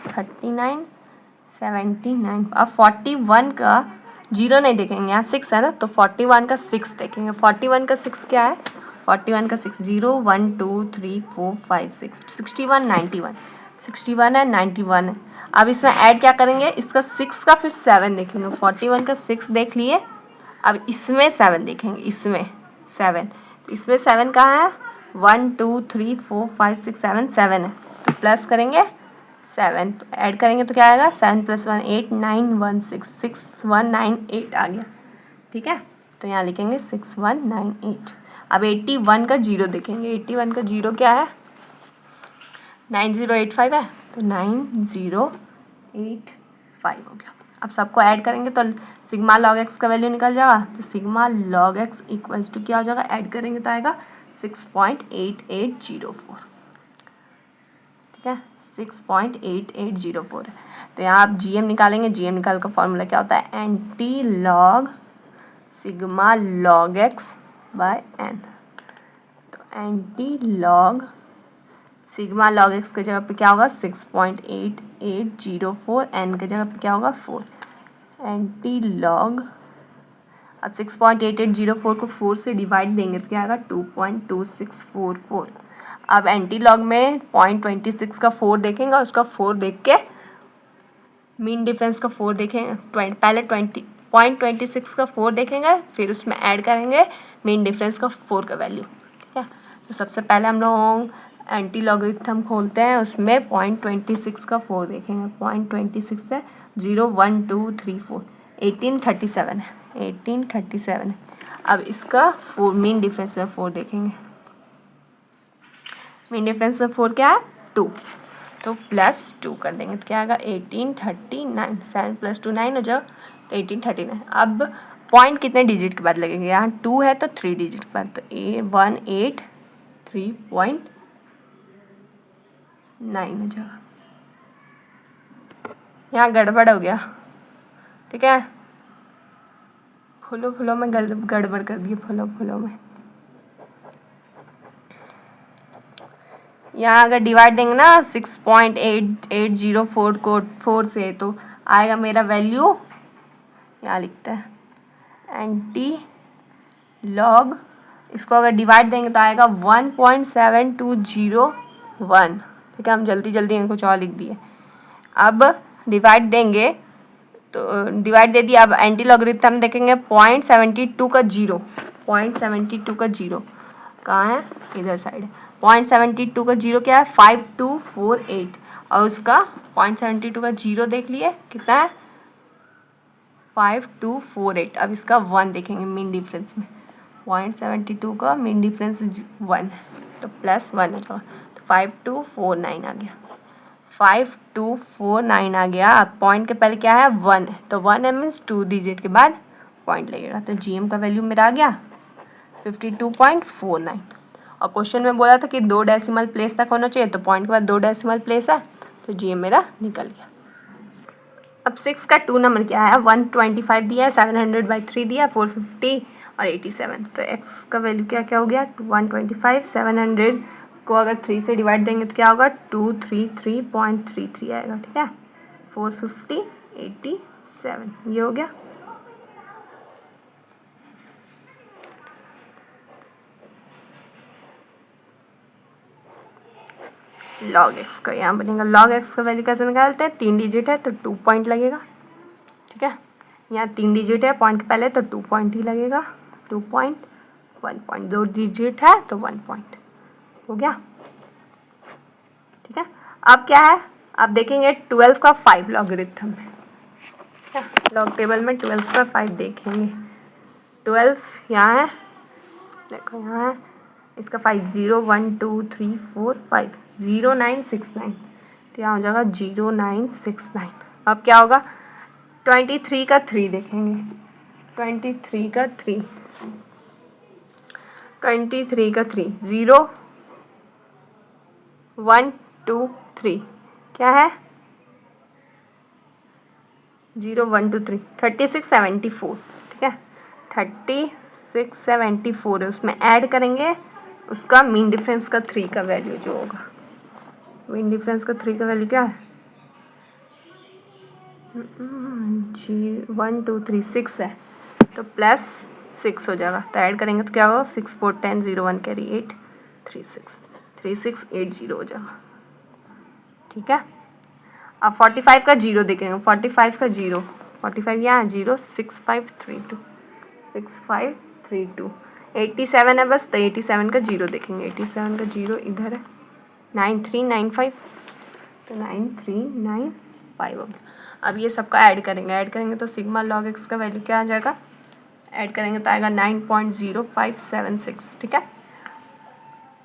3979। अब 41 का 0 नहीं देखेंगे, यहाँ 6 है ना, तो 41 का 6 देखेंगे। 41 का 6 क्या है, 41 का 6 0 1 2 3 4 5 6 61 91, 61 है 91 है। अब इसमें ऐड क्या करेंगे, इसका 6 का फिर 7 देखेंगे। 41 का 6 देख लिए, अब इसमें 7 देखेंगे, इसमें 7, तो इसमें 7 कहाँ है 1 2 3 4 5 6 7 7 है, तो प्लस करेंगे 7, ऐड करेंगे तो क्या आएगा 7 + 1 8 9 1 6 6 1 9 8 आ गया। ठीक है, तो यहाँ लिखेंगे 6 1 9 8। अब 81 का जीरो देखेंगे, 81 का जीरो क्या है 9085 है, तो 9085 हो गया। अब सबको ऐड करेंगे तो सिग्मा लॉग एक्स का वैल्यू निकल जाएगा, तो sigma log x equals to क्या हो जाएगा, ऐड करेंगे तो आएगा 6.8804। ठीक है, 6.8804 है। तो यहाँ आप जीएम निकालेंगे, जीएम निकाल का फॉर्मूला क्या होता है, anti log sigma log x by N. तो anti log sigma log X की जगह पे क्या होगा 6.8804, एन की जगह पे क्या होगा 4। एंटी लॉग, अब 6.8804 को 4 से डिवाइड देंगे तो क्या आएगा 2.2644। अब एंटी लॉग में 0.26 का 4 देखेंगे, उसका 4 देख के मीन डिफरेंस का 4 देखेंगे, पहले 0.26 का 4 देखेंगे, फिर उसमें ऐड करेंगे मीन डिफरेंस का 4 का वैल्यू। ठीक है, तो सबसे पहले हम लोग एंटी लॉगरिथम खोलते हैं, उसमें 0.26 का 4 देखेंगे, 0.26 से 0 1 2 3 4 1837 है, 1837 है। अब इसका 4 मीन डिफरेंस में 4 देखेंगे, मीन डिफरेंस में 4 क्या है 2, तो +2 कर देंगे तो क्या आएगा 1839, 7 + 2 9 हो जाओ, तो 1839। अब पॉइंट कितने डिजिट के बाद लगेंगे, यहाँ 2 है तो 3 डिजिट के बाद, तो 183.9 हो जाएगा। यहाँ गड़बड़ हो गया, ठीक है, फुलो में गड़बड़ कर दी, फुलो में। यहाँ अगर डिवाइड देंगे ना 6.8804 को 4 से, तो आएगा मेरा वैल्यू, यहाँ लिखता है एंटी लॉग, इसको अगर डिवाइड देंगे तो आएगा 1.7201। ठीक है, हम जल्दी कुछ और लिख दिए। अब डिवाइड देंगे तो डिवाइड दे दिया, अब एंटी लॉगरिथम देखेंगे 0.72 का 0, 0.72 का 0 कहाँ है, इधर साइड है। 0.72 का 0 क्या है 5248, और उसका 0.72 का 0 देख लिए कितना है 5248। अब इसका 1 देखेंगे मीन डिफरेंस में, 0.72 का मीन डिफरेंस 1 है, तो +1 है, तो 5249 आ गया, 5249 आ गया। अब पॉइंट के पहले क्या है 1 है, तो 1 है मीन्स 2 डिजिट के बाद पॉइंट लगेगा, तो जीएम का वैल्यू मेरा आ गया 52.49। और क्वेश्चन में बोला था कि 2 डेसिमल प्लेस तक होना चाहिए, तो पॉइंट के बाद 2 डेसिमल प्लेस है, तो जीएम मेरा निकल गया। अब 6 का 2 नंबर क्या है, 125 दिया है, 700/3 दिया है, 450 और 87, तो x का वैल्यू क्या क्या हो गया 125, 700 को अगर 3 से डिवाइड देंगे तो क्या होगा 233.33 आएगा। ठीक है, 450 87 ये हो गया। log x का यहाँ बनेगा, log x का वैल्यू कैसे निकालते हैं, 3 डिजिट है तो 2 पॉइंट लगेगा। ठीक है, यहाँ 3 डिजिट है पॉइंट के पहले, तो 2 पॉइंट ही लगेगा, 2 पॉइंट 1 पॉइंट, 2 डिजिट है तो 1 पॉइंट हो गया। ठीक है, अब क्या है, आप देखेंगे 12 का 5 लॉगरिथम है, लॉग टेबल में 12 का 5 देखेंगे, 12 यहाँ है, देखो यहाँ है, इसका 5 0 1 2 3 4 5 0969, तो यहाँ हो जाएगा 0969। अब क्या होगा 23 का 3 देखेंगे, 23 का 3 0 1 2 3 क्या है 0 1 2 3 3674। ठीक है, 3674 है, उसमें ऐड करेंगे उसका मीन डिफरेंस का 3 का वैल्यू जो होगा, मीन डिफरेंस का 3 का वैल्यू क्या है 1 2 3 6 है, तो +6 हो जाएगा, तो ऐड करेंगे तो क्या होगा 6 4 10 0 1 कैरी 8 3680 हो जाएगा। ठीक है, अब 45 का 0 देखेंगे, 45 का 0, 45 यहाँ 0 6532 87 है बस, तो 87 का 0 देखेंगे, 87 का 0 इधर है, 9395, तो 9395 हो गया। अब ये सबका ऐड करेंगे तो सिग्मा लॉग एक्स का वैल्यू क्या आ जाएगा, ऐड करेंगे तो आएगा 9.0576, ठीक है।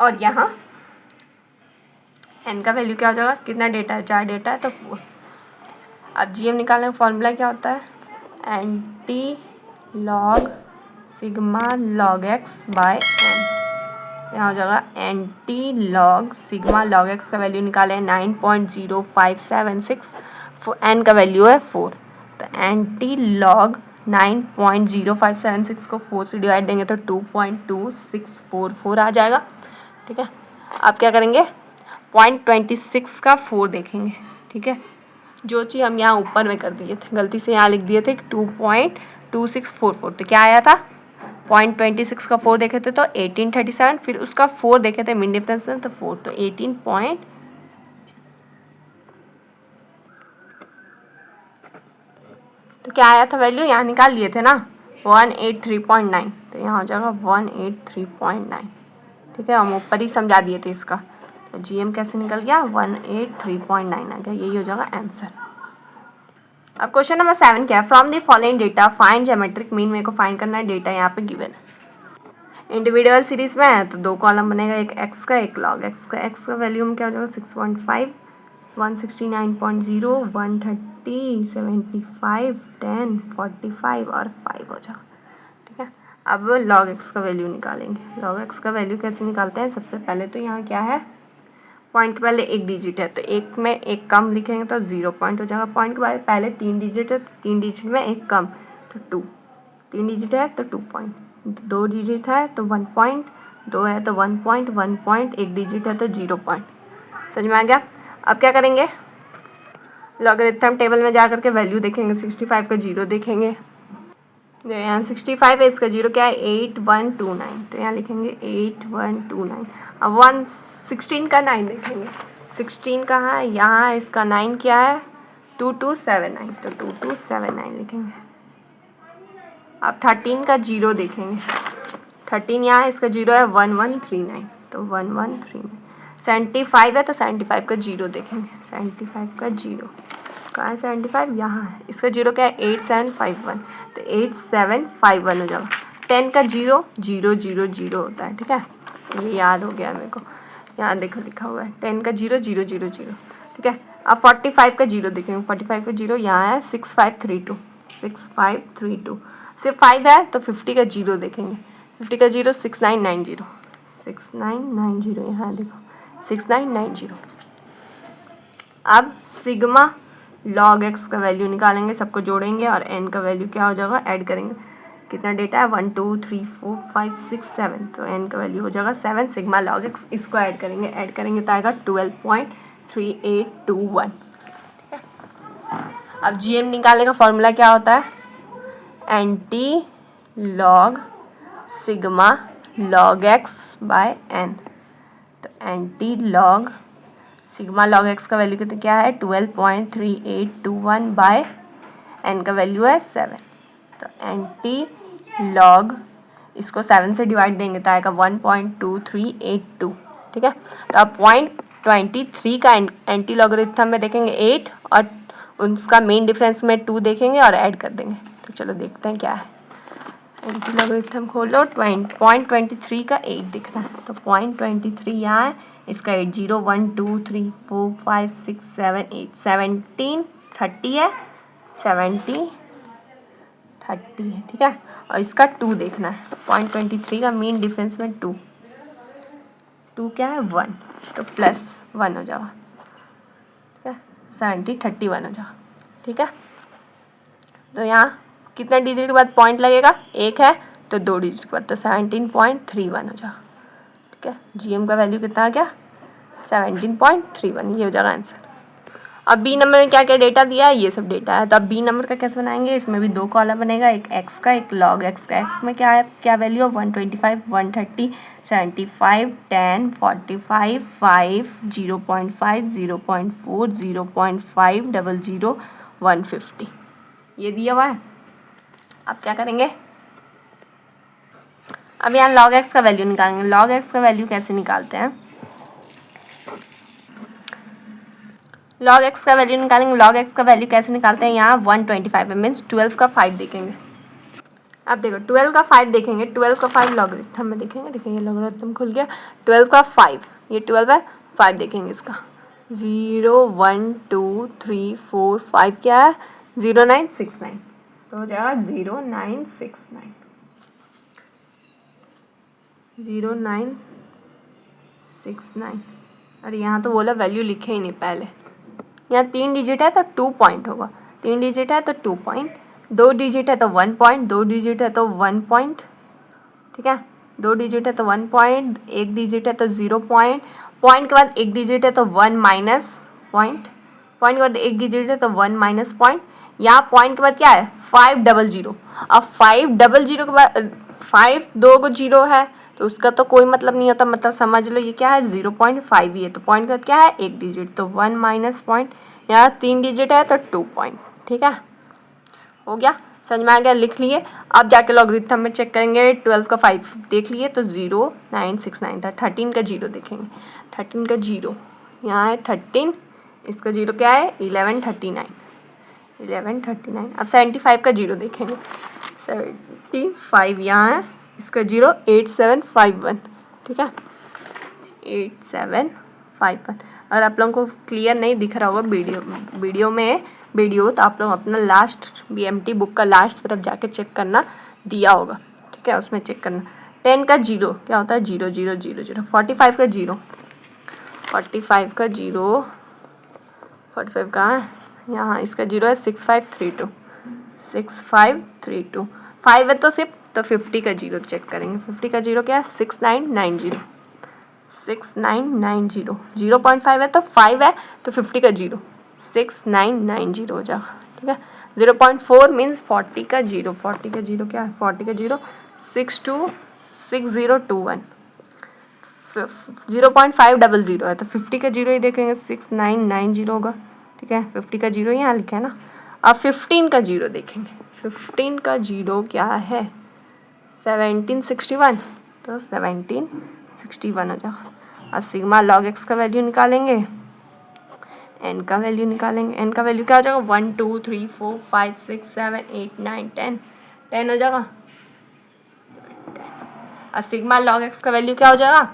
और यहाँ एन का वैल्यू क्या हो जाएगा, कितना डेटा है, 4 डेटा है तो 4। अब जीएम निकालने का फॉर्मूला क्या होता है, anti log sigma log x by n. यहाँ हो जाएगा anti log sigma log x का वैल्यू निकाले 9.0576, एन का वैल्यू है 4, तो एंटी लॉग 9.0576 को 4 से डिवाइड देंगे तो 2.2644 आ जाएगा, ठीक है। अब क्या करेंगे, 0.26 का 4 देखेंगे, ठीक है। जो चीज़ हम यहाँ ऊपर में कर दिए थे, गलती से यहाँ लिख दिए थे 2.2644, तो क्या आया था, 0.26 का 4 देखे थे तो 1837, फिर उसका 4 देखे थे मिड डिफरेंस में तो 4, तो 18 पॉइंट, तो क्या आया था वैल्यू, यहाँ निकाल लिए थे ना 183.9, तो यहाँ हो जाएगा 183.9, ठीक है। हम ऊपर ही समझा दिए थे इसका, तो जीएम कैसे निकल गया, 183.9 आ गया, यही हो जाएगा आंसर। अब क्वेश्चन नंबर 7 क्या है, from the following data find geometric mean. मेरे को फाइंड करना है, डेटा यहाँ पे गिवन है, इंडिविजुअल सीरीज में है तो 2 कॉलम बनेगा, एक एक्स का एक लॉग एक्स का। एक्स का वैल्यू में क्या हो जाएगा 6.5, 169.0, 130, 75, 10, 45 और 5 हो जाएगा, ठीक है। अब लॉग एक्स का वैल्यू निकालेंगे। लॉग एक्स का वैल्यू कैसे निकालते हैं, सबसे पहले तो यहाँ क्या है, पॉइंट पहले एक डिजिट है तो एक में एक कम लिखेंगे तो 0 पॉइंट हो जाएगा। पॉइंट के बाद पहले 3 डिजिट है तो 3 डिजिट में एक कम तो 2, 3 डिजिट है तो 2 पॉइंट, 2 डिजिट है तो 1 पॉइंट, 2 है तो 1 पॉइंट, 1 पॉइंट, 1 डिजिट है तो 0 पॉइंट। समझ में आ गया। अब क्या करेंगे, लॉगरिथम टेबल में जा करके वैल्यू देखेंगे, 65 का 0 देखेंगे, जो यहाँ 65 है इसका 0 क्या है 8129, तो यहाँ लिखेंगे 8129। अब 116 का 9 देखेंगे, 16 कहाँ है, यहाँ है, इसका 9 क्या है 2279, तो 2279 लिखेंगे। अब 13 का 0 देखेंगे, 13 यहाँ है, इसका 0 है 1139, तो 1139। 75 है तो 75 का 0 देखेंगे, 75 का 0 कहाँ है, 75 यहाँ है, इसका 0 क्या है 8751, तो 8751 हो जाएगा। 10 का 0 0 0 0 होता है, ठीक है, ये याद हो गया मेरे को, यहाँ देखो लिखा हुआ है 10 का 0 0 0 0, ठीक है। अब 45 का 0 देखेंगे, 45 का 0 यहाँ है 6532, 6532, सिर्फ 5 है तो 50 का 0 देखेंगे, 50 का 0 6990, 6990 यहाँ देखो 6990। अब सिग्मा लॉग एक्स का वैल्यू निकालेंगे, सबको जोड़ेंगे और एन का वैल्यू क्या हो जाएगा, ऐड करेंगे, कितना डेटा है 1 2 3 4 5 6 7, तो एन का वैल्यू हो जाएगा 7 सिग्मा लॉग एक्स, इसको ऐड करेंगे तो आएगा 12.3821, ठीक है। अब जीएम निकालने का फॉर्मूला क्या होता है, anti log sigma log x by N, तो anti log sigma log x का वैल्यू कितना क्या है 12.3821 बाय एन का वैल्यू है 7, तो एंटी लॉग इसको 7 से डिवाइड देंगे तो आएगा 1.2382, ठीक है। तो अब 0.23 का एंटी लॉगरिथम में देखेंगे 8 और उसका मेन डिफरेंस में 2 देखेंगे और ऐड कर देंगे, तो चलो देखते हैं क्या है। एंटी लॉगरिथम खोलो, 0.23 का 8 दिख रहा है, तो 0.23 यहाँ है, इसका 8 0 1 2 3 4 5 6 7 8 17 30 है, 70 30 है, ठीक है। और इसका 2 देखना है, 0.23 का मीन डिफरेंस में 2 क्या है 1, तो +1 हो जाएगा, ठीक है, 70 31 हो जाएगा, ठीक है। तो यहाँ कितने डिजिट के बाद पॉइंट लगेगा, 1 है तो 2 डिजिट के बाद, तो 17.31 हो जाएगा, ठीक है। जीएम का वैल्यू कितना आ गया 17.31, ये हो जाएगा आंसर। अब बी नंबर में क्या क्या डेटा दिया है, ये सब डेटा है, तो अब बी नंबर का कैसे बनाएंगे, इसमें भी 2 कॉलम बनेगा, एक एक्स का एक लॉग एक्स का। एक्स में क्या है, क्या वैल्यू है 125 130 75 10 45 5 0.5 0.4 0.5 00 150, ये दिया हुआ है। अब क्या करेंगे, अब यहाँ log x का वैल्यू निकालेंगे। log x का वैल्यू कैसे निकालते हैं? log x का वैल्यू निकालेंगे। log x का वैल्यू कैसे निकालते हैं? यहाँ 125 है, मीन्स 12 का 5 देखेंगे। अब देखो 12 का 5 देखेंगे, 12 का 5 लॉगरिथम में देखेंगे। देखिए ये लॉगरिथम खुल गया। 12 का 5, ये 12 है, 5 देखेंगे इसका। 0 1 2 3 4 5 क्या है? 0969, तो हो जाएगा 0969, 0969। अरे यहाँ तो बोला वैल्यू लिखे ही नहीं पहले। यहाँ 3 डिजिट है तो 2 पॉइंट होगा, 3 डिजिट है तो 2 पॉइंट, 2 डिजिट है तो 1 पॉइंट, 2 डिजिट है तो 1 पॉइंट, ठीक है। 2 डिजिट है तो 1 पॉइंट, 1 डिजिट है तो 0 पॉइंट, पॉइंट के बाद 1 डिजिट है तो 1 माइनस पॉइंट, पॉइंट के बाद 1 डिजिट है तो 1 माइनस पॉइंट। यहाँ पॉइंट के बाद क्या है? 500। अब 500 के बाद 5 2 को 0 है तो उसका तो कोई मतलब नहीं होता, मतलब समझ लो ये क्या है? 0.5 ही है। तो पॉइंट का क्या है? 1 डिजिट, तो 1 माइनस पॉइंट। यहाँ 3 डिजिट है तो 2 पॉइंट, ठीक है। हो गया, समझ में आ गया, लिख लिए। अब जाके लॉगरिथम में चेक करेंगे। 12 का 5 देख लिए तो 0969 था। 13 का 0 देखेंगे। 13 का 0 यहाँ है 13, इसका 0 क्या है? 1139, 1139। अब 75 का 0 देखेंगे। 75 यहाँ है, इसका 0 8751, ठीक है, 8751। अगर आप लोगों को क्लियर नहीं दिख रहा होगा वीडियो तो आप लोग अपना लास्ट BMT बुक का लास्ट तरफ जाके चेक करना, दिया होगा, ठीक है, उसमें चेक करना। 10 का 0 क्या होता है? 0 0 0 0। 45 का 0, 45 का 0, 45 कहाँ है? यहाँ, इसका 0 है 6532, 6532। 5 है तो सिर्फ, तो 50 का 0 चेक करेंगे। 50 का 0 क्या है? 6990, 6990। 0.5 है तो 5 है तो 50 का 0 6990 हो जाएगा, ठीक है। 0.4 मीन्स 40 का 0, 40 का 0 क्या है? 40 का 0 626021। 0.500 है तो 50 का 0 ही देखेंगे, 6990 होगा, ठीक है। 50 का 0 यहाँ लिखा है ना। अब 15 का 0 देखेंगे। 15 का 0 क्या है? 1761, तो 1761 हो जाएगा। और सिग्मा log x का वैल्यू निकालेंगे, n का वैल्यू निकालेंगे। n का वैल्यू क्या हो जाएगा? 1 2 3 4 5 6 7 8 9 10, 10 हो जाएगा। और सिग्मा log x का वैल्यू क्या हो जाएगा?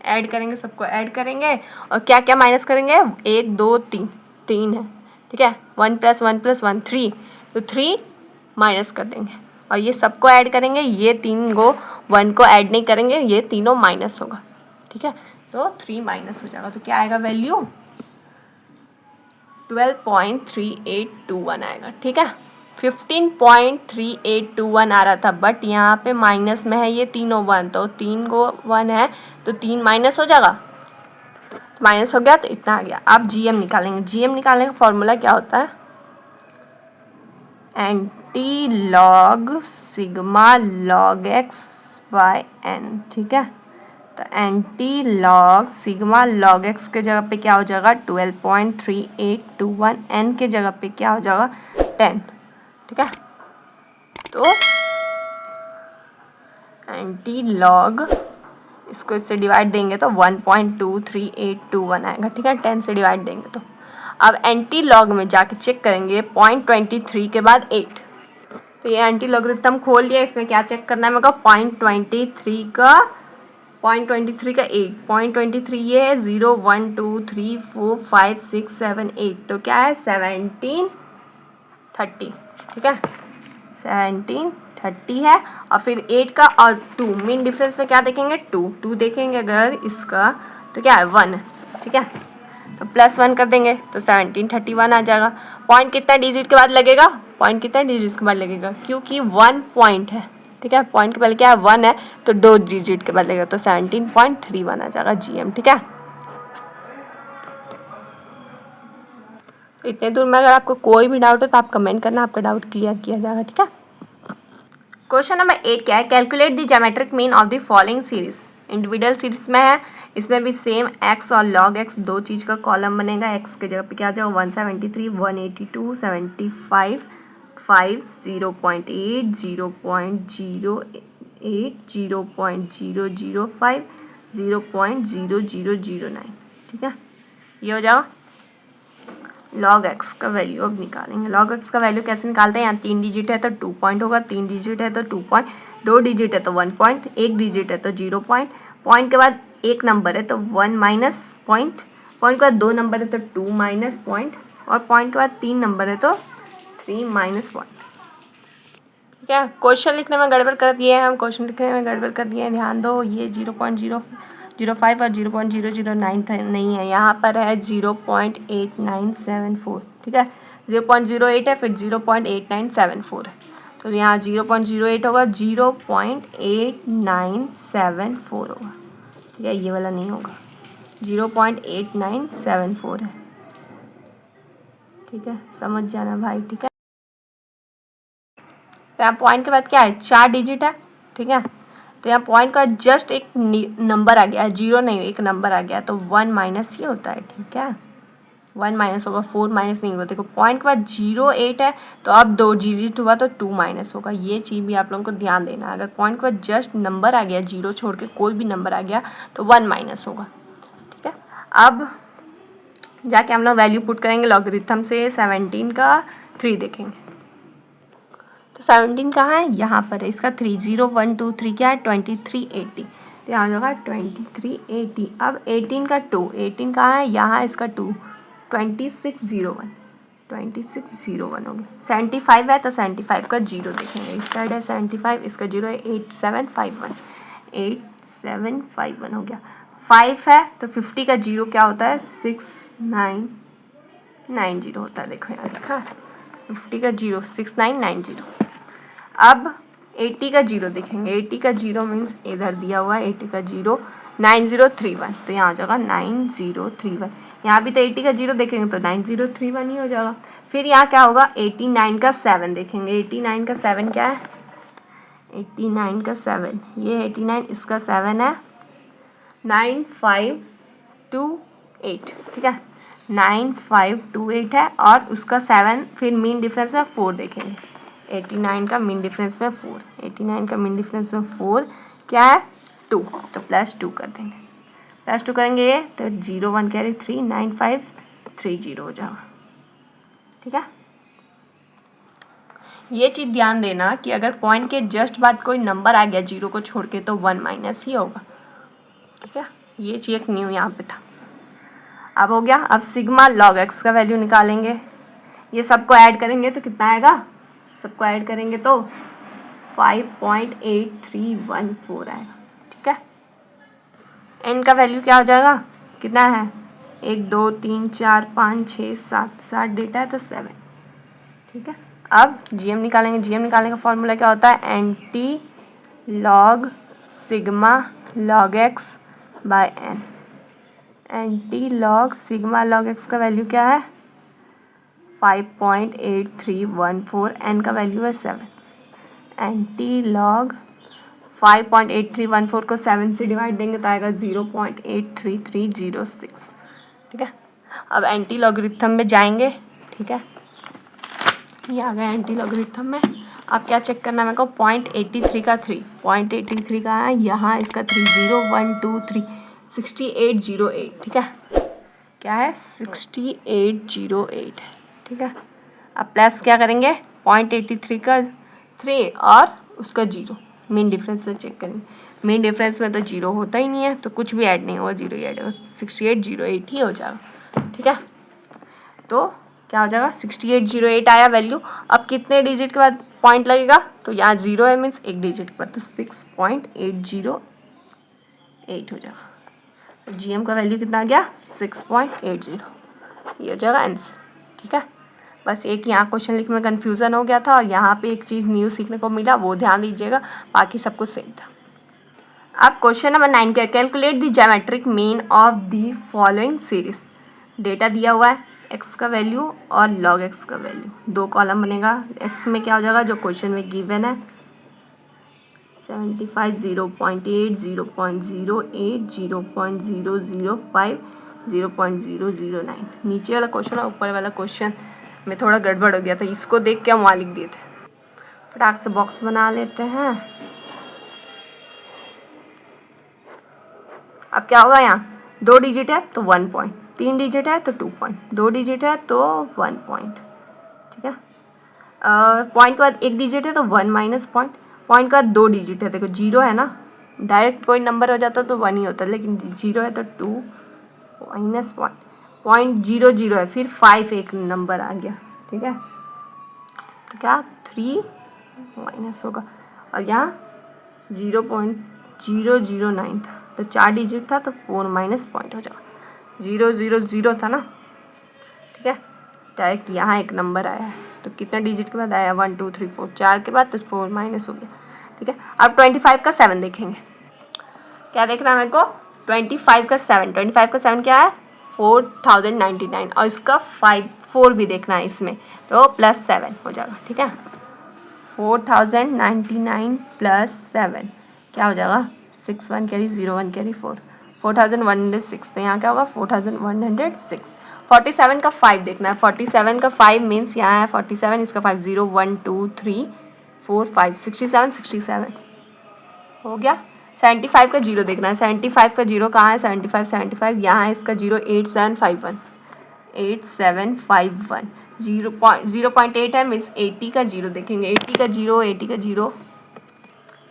ऐड करेंगे, सबको ऐड करेंगे और क्या क्या माइनस करेंगे? 1 2 3, 3 है, ठीक है। 1 + 1 + 1 3, तो 3 माइनस कर देंगे और ये सबको ऐड करेंगे। ये 3 को 1 को ऐड नहीं करेंगे, ये तीनों माइनस होगा, ठीक है। तो 3 माइनस हो जाएगा, तो क्या आएगा वैल्यू? 12.3821 आएगा, ठीक है। 15.3821 आ रहा था, बट यहाँ पे माइनस में है ये तीनों 1, तो 3 को 1 है तो 3 माइनस हो जाएगा, तो माइनस हो गया तो इतना आ गया। अब GM निकालेंगे। GM निकालने का फॉर्मूला क्या होता है? Anti log sigma log x by n, ठीक है। तो anti log sigma log x के जगह पे क्या हो जाएगा? 12.3821, n के जगह पे क्या हो जाएगा? 10, ठीक है। तो एंटी लॉग, इसको इससे डिवाइड देंगे तो 1.23821 आएगा, ठीक है। 10 से डिवाइड देंगे तो। अब एंटी लॉग में जाके चेक करेंगे 0.23 के बाद 8, तो ये एंटी लॉगरिथम खोल लिया। इसमें क्या चेक करना है मेरे को? 0.23 का 8, 0.23 ये है 0 1 2 3 4 5 6 7 8, तो क्या है? 1730, ठीक है, 1730 है। और फिर 8 का और 2 मेन डिफरेंस में क्या देखेंगे? 2 देखेंगे अगर इसका, तो क्या है? 1 है, ठीक है। तो +1 कर देंगे तो 1731 आ जाएगा। पॉइंट कितना डिजिट के बाद लगेगा? पॉइंट कितना डिजिट के बाद लगेगा? क्योंकि 1 पॉइंट है, ठीक है। पॉइंट के पहले क्या है? 1 है, तो 2 डिजिट के बाद लगेगा, तो 17.31 आ जाएगा GM, ठीक है। तो इतने दूर में अगर आपको कोई भी डाउट हो तो आप कमेंट करना, आपका डाउट क्लियर किया जाएगा, ठीक है। क्वेश्चन नंबर 8 क्या है? Calculate the geometric mean of the following series. Individual series में है, इसमें भी सेम x और log x दो चीज़ का कॉलम बनेगा। x के जगह पे क्या आ जाएगा? 173 182 75 5 0.8 0.0 8, 0.005, 0.0009, ठीक है। ये हो जाओ log x का वैल्यू अब निकालेंगे। log x का वैल्यू कैसे निकालते हैं? यहाँ 3 डिजिट है तो 2 पॉइंट होगा, 3 डिजिट है तो 2 पॉइंट, 2 डिजिट है तो 1 पॉइंट, 1 डिजिट है तो 0 पॉइंट, पॉइंट के बाद एक नंबर है तो 1 माइनस पॉइंट, पॉइंट के बाद 2 नंबर है तो 2 माइनस पॉइंट, और पॉइंट के बाद 3 नंबर है तो 3 माइनस पॉइंट। ठीक है, क्वेश्चन लिखने में गड़बड़ कर दिए हैं हम, क्वेश्चन लिखने में गड़बड़ कर दिए हैं, ध्यान दो। ये 0.005 और 0.009 नहीं है, यहाँ पर है 0.8974, ठीक है। 0.08 है, फिर 0.8974 है, तो यहाँ 0.08 होगा, 0.8974 होगा, ठीक है। ये वाला नहीं होगा, 0.8974 है, ठीक है, समझ जाना भाई, ठीक है। तो यहाँ पॉइंट के बाद क्या है? 4 डिजिट है, ठीक है। तो यहाँ पॉइंट का जस्ट एक नंबर आ गया है, 0 नहीं, एक नंबर आ गया, तो 1 माइनस ही होता है, ठीक है। 1 माइनस होगा, 4 माइनस नहीं होगा। देखो पॉइंट के बाद 0.8 है, तो अब 2 डिजिट हुआ तो 2 माइनस होगा। ये चीज़ भी आप लोगों को ध्यान देना है। अगर पॉइंट के बाद जस्ट नंबर आ गया, 0 छोड़ के कोई भी नंबर आ गया, तो 1 माइनस होगा, ठीक है। अब जाके हम लोग वैल्यू पुट करेंगे लॉगरिथम से। 17 का 3 देखेंगे, तो 17 कहाँ है? यहाँ पर है, इसका 3, 0, 1, 2, 3 क्या है? 2380, तो यहाँ होगा 2380। अब 18 का 2, 18 कहाँ है? यहाँ इसका 2, 2601, 2601 हो गया। 75 है तो 75 का 0 देखेंगे, इस साइड है 75, इसका 0 है 8751, 8751 हो गया। 5 है तो 50 का 0 क्या होता है? 6990 होता है, देखो यहाँ लिखा है 50 का 0 6990। अब 80 का 0 देखेंगे, 80 का 0 मीन्स इधर दिया हुआ है 80 का 0 9031, तो यहाँ हो जाएगा 9031। यहाँ भी तो 80 का 0 देखेंगे तो 9031 ही हो जाएगा। फिर यहाँ क्या होगा? 89 का 7 देखेंगे, 89 का 7 क्या है? 89 का 7, ये 89, इसका 7 है 9528, ठीक है, 9528 है, और उसका 7 फिर मीन डिफरेंस में 4 देखेंगे। 89 का मीन डिफरेंस में 4, 89 का मीन डिफरेंस में 4 क्या है? 2, तो +2 कर देंगे, +2 करेंगे ये तो 0 1 कैरी 3 9530 हो जाएगा, ठीक है। ये चीज़ ध्यान देना कि अगर पॉइंट के जस्ट बाद कोई नंबर आ गया 0 को छोड़ के तो 1 माइनस ही होगा, ठीक है। ये चीज़ एक न्यू यहाँ पे था। अब हो गया। अब सिग्मा log x का वैल्यू निकालेंगे। ये सबको ऐड करेंगे तो कितना आएगा? सबको ऐड करेंगे तो 5.8314 आएगा, ठीक है। n का वैल्यू क्या हो जाएगा? कितना है? 1 2 3 4 5 6 7, 7 डेटा है तो 7, ठीक है। अब gm निकालेंगे। gm निकालने का फॉर्मूला क्या होता है? Anti log sigma log x by n। Anti log sigma log x का वैल्यू क्या है? 5.8314, n का वैल्यू है 7। एंटी लॉग 5.8314 को 7 से डिवाइड देंगे तो आएगा 0.83306, ठीक है। अब एंटी लॉगरिथम में जाएंगे, ठीक है, ये आ गया एंटी लॉगरिथम में। अब क्या चेक करना है मेरे को? 0.83 का 3, 0.83 का है यहाँ, इसका 3 0 1 2 3 6808, ठीक है, क्या है? 6808, ठीक है। अब प्लस क्या करेंगे? 0.83 का 3 और उसका 0, मीन डिफरेंस से चेक करेंगे। मीन डिफरेंस में तो 0 होता ही नहीं है, तो कुछ भी ऐड नहीं होगा, 0 ही ऐड होगा, 6808 ही हो जाएगा, ठीक है। तो क्या हो जाएगा? 6808 आया वैल्यू। अब कितने डिजिट के बाद पॉइंट लगेगा? तो यहाँ 0 है मीन्स एक डिजिट के बाद, तो 6.808 हो जाएगा। तो GM का वैल्यू कितना आ गया? 6.80, ये हो जाएगा आंसर, ठीक है। बस एक यहाँ क्वेश्चन लिखने में कन्फ्यूज़न हो गया था, और यहाँ पे एक चीज़ न्यू सीखने को मिला, वो ध्यान दीजिएगा, बाकी सब कुछ सेम था। अब क्वेश्चन नंबर 9 का, calculate the geometric mean of the following series. Data दिया हुआ है, x का वैल्यू और log x का वैल्यू, 2 कॉलम बनेगा। x में क्या हो जाएगा? जो क्वेश्चन में गिवन है 75, 0.8, 0.08, 0.005, 0.009। नीचे वाला क्वेश्चन और ऊपर वाला क्वेश्चन में थोड़ा गड़बड़ हो गया था, इसको देख के हम वहाँ लिख दिए थे। फटाक से बॉक्स बना लेते हैं। अब क्या होगा, यहाँ 2 डिजिट है तो 1 पॉइंट, 3 डिजिट है तो 2 पॉइंट, 2 डिजिट है तो 1 पॉइंट, ठीक है। पॉइंट के बाद 1 डिजिट है तो 1 माइनस पॉइंट, पॉइंट के बाद 2 डिजिट है, देखो 0 है ना, डायरेक्ट कोई नंबर हो जाता तो 1 ही होता, लेकिन 0 है तो 2 माइनस पॉइंट, पॉइंट 0 0 है, फिर 5 एक नंबर आ गया, ठीक है। तो क्या 3 माइनस होगा, और यहाँ 0.009 था, तो 4 डिजिट था तो 4 माइनस पॉइंट हो जाएगा, 0 0 0 था ना, ठीक है। डायरेक्ट यहाँ एक नंबर आया है, तो कितना डिजिट के बाद आया, 1 2 3 4, 4 के बाद तो 4 माइनस हो गया, ठीक है। अब 25 का 7 देखेंगे, क्या देखना है मेरे को, 25 का 7, 25 का 7 क्या है, 4099, और इसका 4 भी देखना है इसमें, तो +7 हो जाएगा, ठीक है। 4099 + 7 क्या हो जाएगा, 6 1 कैरी 0 1 कैरी 4, 4106, तो यहाँ क्या होगा 4106। 47 का 5 देखना है, 47 का 5 मीन्स यहाँ है 47, इसका 5 0 1 2 3 4 5 67 67 हो गया। 75 का 0 देखना है, 75 का 0 कहाँ है, 75 75 यहाँ है, इसका 0 8751 8751, 0.8 है मीन्स 80 का 0 देखेंगे, 80 का 0 80 का 0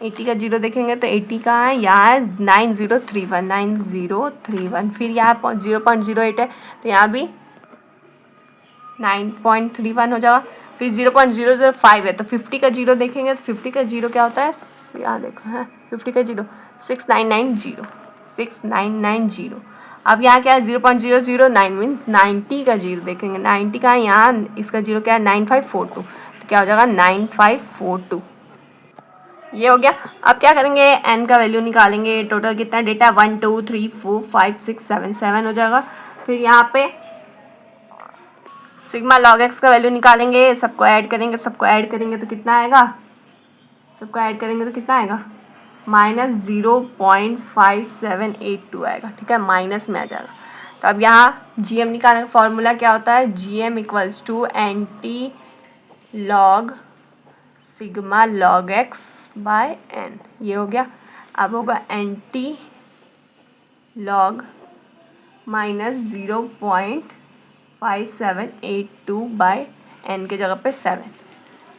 80 का 0 देखेंगे तो 80 कहाँ है, यहाँ है 9031 9031, फिर यहाँ 0.08 है तो यहाँ भी 9.31 हो जाएगा, फिर 0.005 है तो 50 का 0 देखेंगे तो 50 का 0 क्या होता है, यहाँ देखो है 50 का 0 6990 6990। अब यहाँ क्या है 0.009 मीन्स 90 का 0 देखेंगे, 90 का है यहाँ, इसका 0 क्या है 9542, तो क्या हो जाएगा 9542, ये हो गया। अब क्या करेंगे, n का वैल्यू निकालेंगे, टोटल कितना डेटा 1 2 3 4 5 6 7 7 हो जाएगा। फिर यहाँ पे सिग्मा log x का वैल्यू निकालेंगे, सबको ऐड करेंगे, सबको ऐड करेंगे तो कितना आएगा, सबको ऐड करेंगे तो कितना आएगा, -0.5782 आएगा, ठीक है, माइनस में आ जाएगा। तो अब यहाँ gm निकालने का फॉर्मूला क्या होता है, gm equals to anti log sigma log x by n, ये हो गया। अब होगा एंटी लॉग -0.5782 बाय n के जगह पे 7,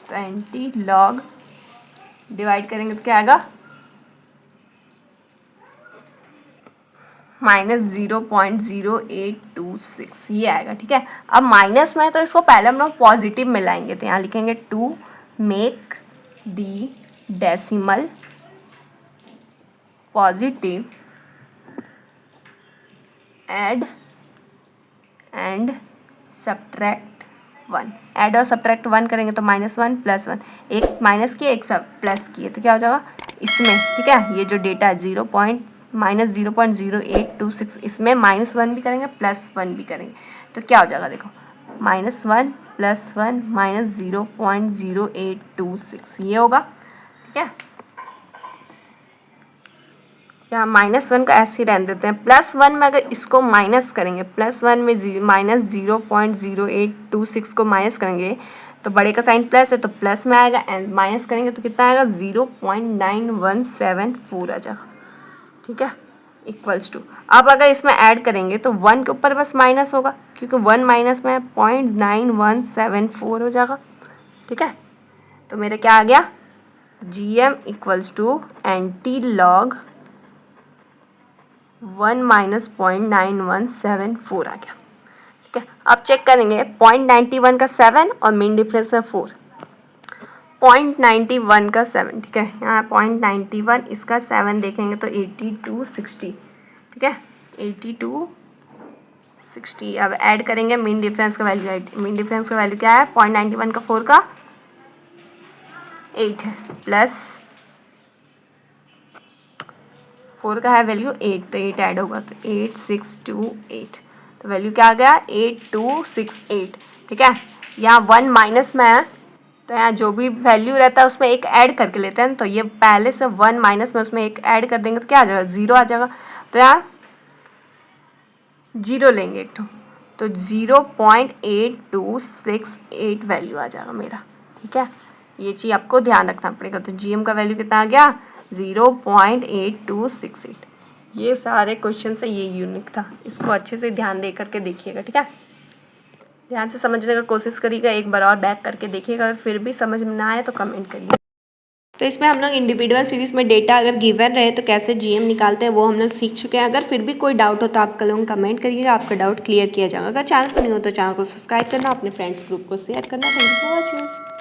तो एंटी लॉग डिवाइड करेंगे तो क्या आएगा, -0.0826, ये आएगा, ठीक है। अब माइनस में है तो इसको पहले हम लोग पॉजिटिव में लाएंगे, तो यहाँ लिखेंगे to make the decimal positive add and subtract 1, add और सब्ट्रैक्ट 1 करेंगे तो -1 + 1, एक माइनस किए एक सब प्लस किए, तो क्या हो जाएगा इसमें, ठीक है। ये जो डेटा है -0.0826, इसमें -1 भी करेंगे +1 भी करेंगे तो क्या हो जाएगा, देखो -1 + 1 -0.0826, ये होगा, ठीक है। यहाँ -1 का ऐसे ही रहने देते हैं, +1 में अगर इसको माइनस करेंगे, +1 में -0.0826 को माइनस करेंगे तो बड़े का साइन प्लस है तो प्लस में आएगा, एंड माइनस करेंगे तो कितना आएगा 0.9174 आ जाएगा, ठीक है, इक्वल्स टू। अब अगर इसमें ऐड करेंगे तो 1 के ऊपर बस माइनस होगा, क्योंकि 1 माइनस में 0.9174 हो जाएगा, ठीक है। तो मेरा क्या आ गया, gm equals to anti log 1 - 0.9174 आ गया, ठीक है। अब चेक करेंगे 0.91 का 7 और मीन डिफरेंस है 4, 0.91 का 7, ठीक है, यहाँ 0.91 इसका 7 देखेंगे तो 8260, ठीक है, 8260। अब ऐड करेंगे मीन डिफरेंस का वैल्यू, मीन डिफरेंस का वैल्यू क्या है, 0.91 का 4 का 8 है, प्लस 4 का है वैल्यू 8, तो 8 ऐड होगा तो 8628, तो वैल्यू क्या आ गया 8268, ठीक है। यहाँ 1 माइनस में है तो यहाँ जो भी वैल्यू रहता है उसमें एक ऐड करके लेते हैं, तो ये पहले से 1 माइनस में उसमें एक ऐड कर देंगे तो क्या आ जाएगा 0 आ जाएगा, तो यहाँ 0 लेंगे एक तो 0.8268 वैल्यू आ जाएगा मेरा, ठीक है। ये चीज़ आपको ध्यान रखना पड़ेगा। तो जीएम का वैल्यू कितना आ गया 0.8268, ये सारे क्वेश्चन से ये यूनिक था, इसको अच्छे से ध्यान दे करके देखिएगा, ठीक है। ध्यान से समझने का कोशिश करिएगा, एक बार और बैक करके देखिएगा, अगर फिर भी समझ में ना आए तो कमेंट करिए। तो इसमें हम लोग इंडिविजुअल सीरीज़ में डेटा अगर गिवन रहे तो कैसे जीएम निकालते हैं वो हम लोग सीख चुके हैं। अगर फिर भी कोई डाउट हो तो आप लोग कमेंट करिएगा, आपका डाउट क्लियर किया जाएगा। अगर चैनल पर नहीं हो तो चैनल को सब्सक्राइब करना, अपने फ्रेंड्स ग्रुप को शेयर करना। Thank you for watching.